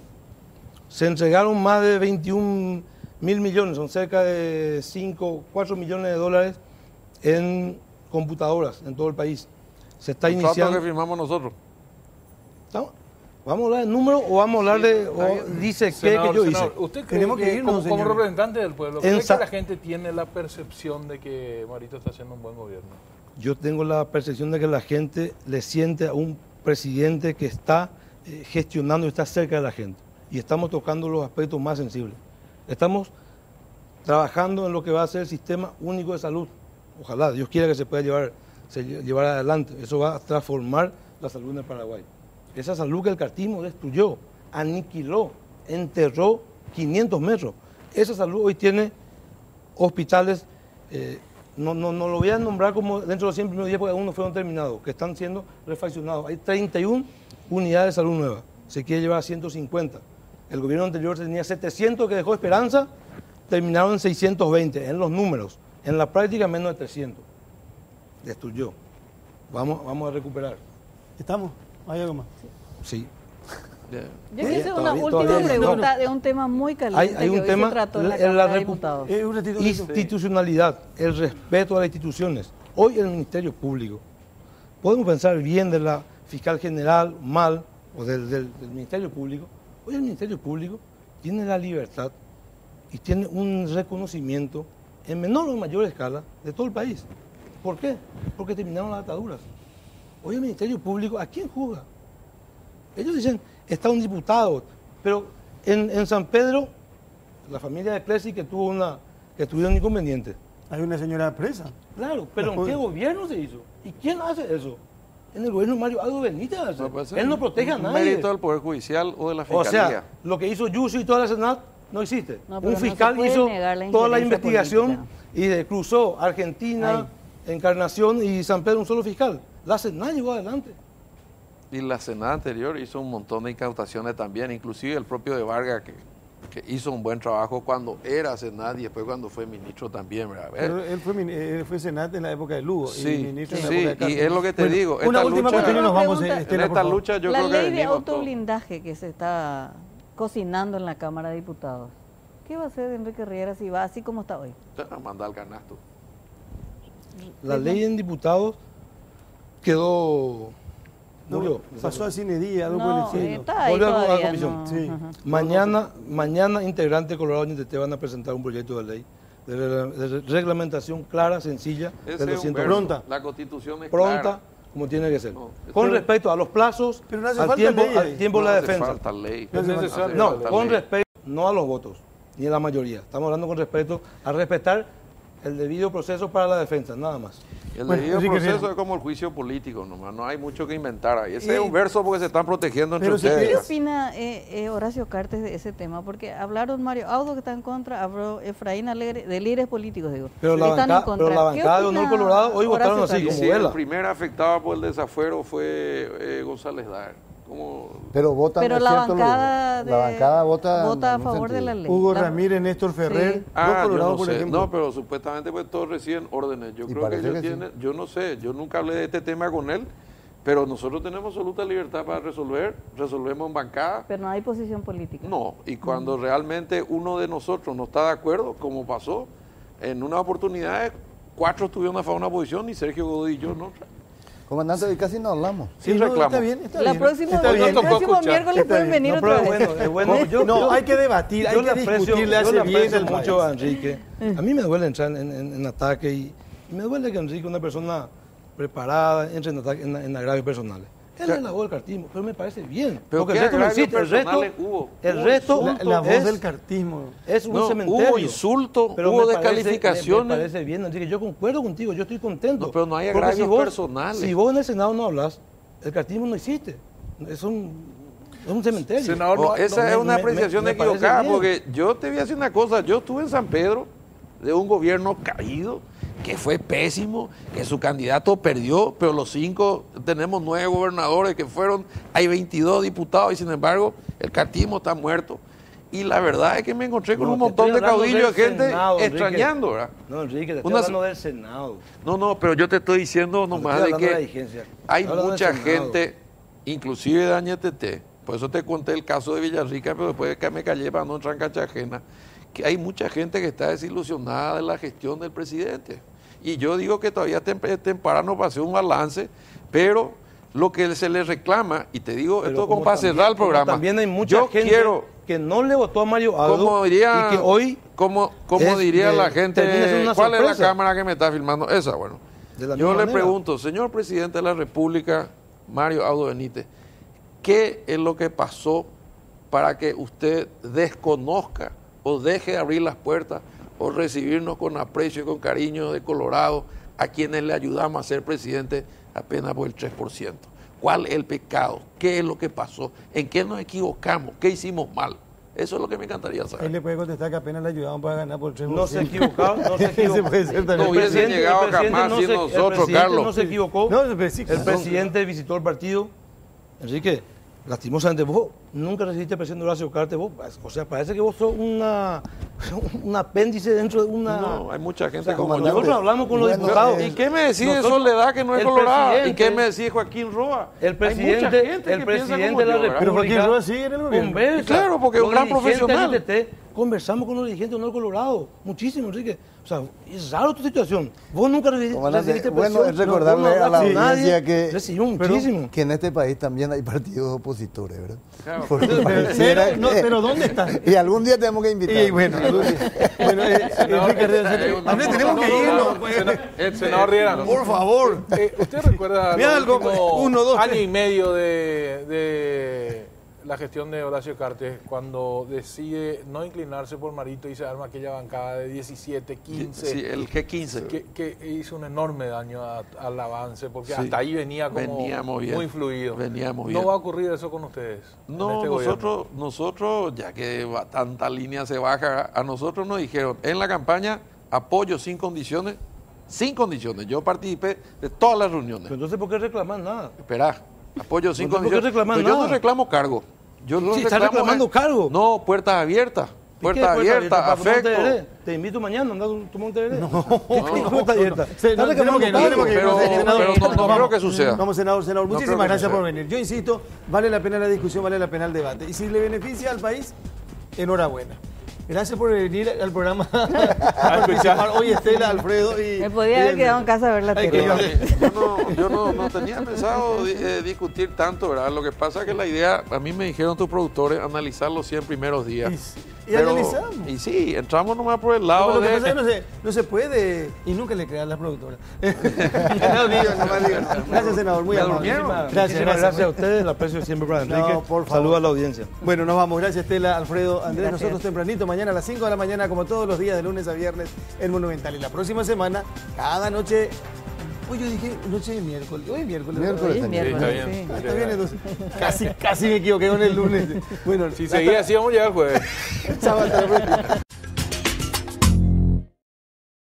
Se entregaron más de 21.000 millones, son cerca de 4 millones de dólares en computadoras en todo el país. Se está iniciando. que firmamos nosotros. ¿Vamos a hablar de números o vamos a hablar de, dice Senador, que yo senador, hice? ¿usted cree Tenemos que irnos, como señor. representante del pueblo, cree que la gente tiene la percepción de que Marito está haciendo un buen gobierno? Yo tengo la percepción de que la gente le siente a un presidente que está gestionando y está cerca de la gente. Y estamos tocando los aspectos más sensibles. Estamos trabajando en lo que va a ser el sistema único de salud. Ojalá, Dios quiera que se pueda llevar adelante. Eso va a transformar la salud en el Paraguay. Esa salud que el cartismo destruyó, aniquiló, enterró 500 metros. Esa salud hoy tiene hospitales, no lo voy a nombrar como dentro de los 100 primeros días porque algunos fueron terminados, que están siendo refaccionados. Hay 31 unidades de salud nuevas, se quiere llevar a 150. El gobierno anterior tenía 700 que dejó Esperanza, terminaron en 620, en los números. En la práctica menos de 300. Destruyó. Vamos a recuperar. ¿Estamos? ¿Hay algo más? Sí. Yo quise una Todavía- última todavía no. pregunta de un tema muy caliente Hay un que hoy tema, se trató en la en la Cámara de repu- Diputados. Un ratito. Institucionalidad, el respeto a las instituciones. Hoy el Ministerio Público, podemos pensar bien de la fiscal general, mal, o del Ministerio Público. Hoy el Ministerio Público tiene la libertad y tiene un reconocimiento en menor o mayor escala de todo el país. ¿Por qué? Porque terminaron las ataduras. Hoy el Ministerio Público, ¿a quién juzga? Ellos dicen, está un diputado, pero en San Pedro, la familia de Clesi que tuvieron inconvenientes. Hay una señora presa. Claro, pero ¿en qué gobierno se hizo? ¿Y quién hace eso? En el gobierno de Mario Aldo Benítez hace. Él no protege a un nadie. mérito del Poder Judicial o de la O Fiscalía. sea, lo que hizo Yuso y toda la Senat no existe. No, pero Un no se fiscal puede hizo negar la toda la injerencia investigación política. y cruzó Argentina, Encarnación y San Pedro un solo fiscal. La Senat llegó adelante. Y la Senada anterior hizo un montón de incautaciones también, inclusive el propio de Vargas, que hizo un buen trabajo cuando era Senat y después cuando fue ministro también, ¿verdad? Pero él fue senat en la época de Lugo. Sí, y ministro en la sí, época de y Cárdenas. es lo que te Bueno, digo. Una esta última lucha- cuestión y nos vamos, Pregunta. Estela, En por esta favor. lucha yo la creo que ley de venimos todos. autoblindaje que se está cocinando en la Cámara de Diputados. ¿Qué va a hacer Enrique Riera si va así como está hoy? Te van a mandar al canasto. La ley en diputados quedó... No, murió. pasó a Cine Día, algo No, por el estilo. está ahí Volvió a la todavía. comisión. No. Sí. Ajá. Mañana integrantes de Colorado te van a presentar un proyecto de ley de reglamentación clara, sencilla, Ese de es los un 100 verso. Pronta. La Constitución es pronta, clara. como tiene que ser. No, Con pero- respecto a los plazos, Pero no hace al falta tiempo, ley ahí. al tiempo de No la hace defensa. falta ley. No hace necesario. hace No, falta con ley. respecto, no a los votos, ni a la mayoría. Estamos hablando con respecto a respetar el debido proceso para la defensa, nada más. El Bueno, debido Enrique proceso Riera. es como el juicio político nomás, no hay mucho que inventar ahí. Ese Y- es un verso porque se están protegiendo entre Pero si ustedes. ¿Qué opina Horacio Cartes de ese tema? Porque hablaron Mario Audo que está en contra, habló Efraín Alegre, de líderes políticos, digo. Pero la Están en bancada, contra. pero la ¿Qué bancada de opina Honor Colorado hoy Horacio votaron así, Cartes? como Sí, el vela. primer afectado por el desafuero fue González Dar. Como Pero votan, Pero es la cierto, bancada, la bancada vota a en un favor de sentido. la ley. Hugo La- Ramírez, Néstor Ferrer, Sí. dos yo Colorados, no por sé. ejemplo. No, pero supuestamente pues todos reciben órdenes. Yo Y creo que parece ellos que sí. tienen, yo no sé, yo nunca hablé de este tema con él, pero nosotros tenemos absoluta libertad para resolvemos en bancada. Pero no hay posición política. No, y cuando realmente uno de nosotros no está de acuerdo, como pasó, en una oportunidad 4 estuvieron a favor de una posición y Sergio Godoy y yo no. Comandante, hoy casi no hablamos. Sí, sin no, reclamo. está bien, está La bien. próxima, Está el bien. tocó próximo escuchar. miércoles Está pueden bien. venir No, otra pero vez. bueno, No, hay que debatir, hay yo que le aprecio, discutir, le yo hace le bien aprecio al mucho país. a Enrique. A mí me duele entrar en ataque y me duele que Enrique es una persona preparada, entre en ataque en agravios personales. Él es la voz del cartismo, pero me parece bien. Pero porque ¿qué el resto no agravios existe. El resto, personales hubo? el Hubo resto insultos. La voz es, del cartismo. es un No, cementerio. hubo insultos, Pero hubo me parece- descalificaciones. Me parece bien, Enrique. Yo concuerdo contigo, yo estoy contento. No, pero no hay Porque agravios personales. Si vos en el Senado no hablas, el cartismo no existe. Es un cementerio. Senador, Oh, esa es una me- apreciación me parece equivocada, bien. porque yo te voy a decir una cosa, yo estuve en San Pedro de un gobierno caído, que fue pésimo, que su candidato perdió, pero los 5, tenemos 9 gobernadores que fueron, hay 22 diputados y sin embargo el cartismo está muerto. Y la verdad es que me encontré con No, un te montón estoy de hablando caudillos de del gente Senado, Enrique. extrañando, ¿verdad? No, Enrique, te estoy Una- hablando del Senado. No, pero yo te estoy diciendo nomás estoy de hablando de la que vigencia. hay Estoy hablando mucha del Senado. gente, inclusive de Añetete, por eso te conté el caso de Villarrica, pero después que me callé para no entrar en cancha ajena, que hay mucha gente que está desilusionada de la gestión del presidente. Y yo digo que todavía es temprano para hacer un balance, pero lo que se le reclama, y te digo, Pero esto como para también- cerrar el como programa, También hay mucha yo gente quiero, que no le votó a Mario Aldo como diría, y que hoy como es diría de- la gente, termina siendo una ¿cuál es la sorpresa. cámara que me está filmando? Esa, bueno. De la Yo misma le manera. pregunto, señor presidente de la República, Mario Audo Benítez, ¿qué es lo que pasó para que usted desconozca o deje de abrir las puertas o recibirnos con aprecio y con cariño de Colorado a quienes le ayudamos a ser presidente apenas por el 3%? ¿Cuál es el pecado? ¿Qué es lo que pasó? ¿En qué nos equivocamos? ¿Qué hicimos mal? Eso es lo que me encantaría Ahí saber. le puede contestar que apenas le ayudamos para ganar por 3%. no se equivocó, no se Ese equivocó. puede ser también. No hubiese presidente- llegado el presidente jamás no sin se- nosotros, el presidente Carlos. no se equivocó. No, pero sí, El claro. presidente visitó el partido. Enrique, lastimosamente vos nunca recibiste presión de Horacio Cartes, vos, o sea, parece que vos sos un apéndice dentro de una... No, hay mucha gente O sea, como yo. nosotros hablamos con los Bueno, diputados. ¿Y qué me decís de Nosotros- Soledad que no es el colorada? ¿Y presidente- qué me decís Joaquín Roa? El presidente, Hay mucha gente el que piensa presidente como de la yo, ¿verdad? Pero Joaquín República Roa sigue en el gobierno. conversa Claro, porque es un con gran los dirigentes profesional. del ITT. Conversamos con los dirigentes de Honor Colorado, muchísimo, Enrique. O sea, es raro tu situación. Vos nunca recibiste presión. Bueno, es recordarle vos no a la hablas con audiencia nadie. que- Recibió muchísimo. Que en este país también hay partidos opositores, ¿verdad? Claro. Porque Pero, pareciera no, que- pero ¿dónde están? Y algún día tenemos que invitar. Y bueno, Enrique Herrera, Andrés, tenemos que irnos. El senador Riera. Por favor. ¿Usted recuerda Mira los algo, últimos 1, 2, año 3. y medio de la gestión de Horacio Cartes cuando decide no inclinarse por Marito y se arma aquella bancada de 17, 15? Sí, el G15. Que hizo un enorme daño al avance, porque Sí. hasta ahí venía como Veníamos bien. muy fluido. Veníamos ¿No bien. va a ocurrir eso con ustedes? en No, este gobierno? nosotros, ya que tanta línea se baja, a nosotros nos dijeron en la campaña apoyo sin condiciones, sin condiciones. Yo participé de todas las reuniones. Pero entonces, ¿por qué reclaman nada? Esperá, apoyo sin ¿Por qué condiciones. reclaman Pero yo nada? no reclamo cargo. Yo no Sí, está reclamo, reclamando cargo. No, puertas abiertas. ¿Y qué Puertas puerta abiertas, abierta? ¿Para tomar un afecto. tereré? Te invito mañana a andar a tomar un tereré. No, no, puerta abierta. Sí, Está no, reclamando tenemos que ir, cargo. Pero, senador. pero no creo que suceda. Vamos, senador. creo Muchísimas que gracias suceda. por venir. Yo insisto, vale la pena la discusión, vale la pena el debate. Y si le beneficia al país, enhorabuena. Gracias por venir al programa a participar. Hoy Estela, Alfredo y... Me podía haber quedado en casa a ver la Ay, tele. Yo no tenía pensado discutir tanto, ¿verdad? Lo que pasa es que la idea, a mí me dijeron tus productores, analizar los 100 primeros días. Y analizamos. Y sí, entramos nomás por el No, lado lo que de... pasa es que no se puede y nunca le crean las productoras. No digo, nomás digo. Gracias, senador, muy Me amable. durmieron. Muchísimas gracias a ustedes, el aprecio siempre para No, Enrique. por favor. Saludos a la audiencia. Bueno, nos vamos. Gracias, Estela, Alfredo, Andrés. Gracias. Nosotros tempranito, mañana a las 5 de la mañana, como todos los días, de lunes a viernes, en Monumental. Y la próxima semana, cada noche... Hoy yo dije noche de miércoles. Hoy es miércoles. ¿verdad? Hoy es también. miércoles, está bien. sí. Ah, está bien, entonces. Casi me equivoqué con el lunes. Bueno, Si seguía así, vamos a llegar al jueves. chao, hasta la próxima.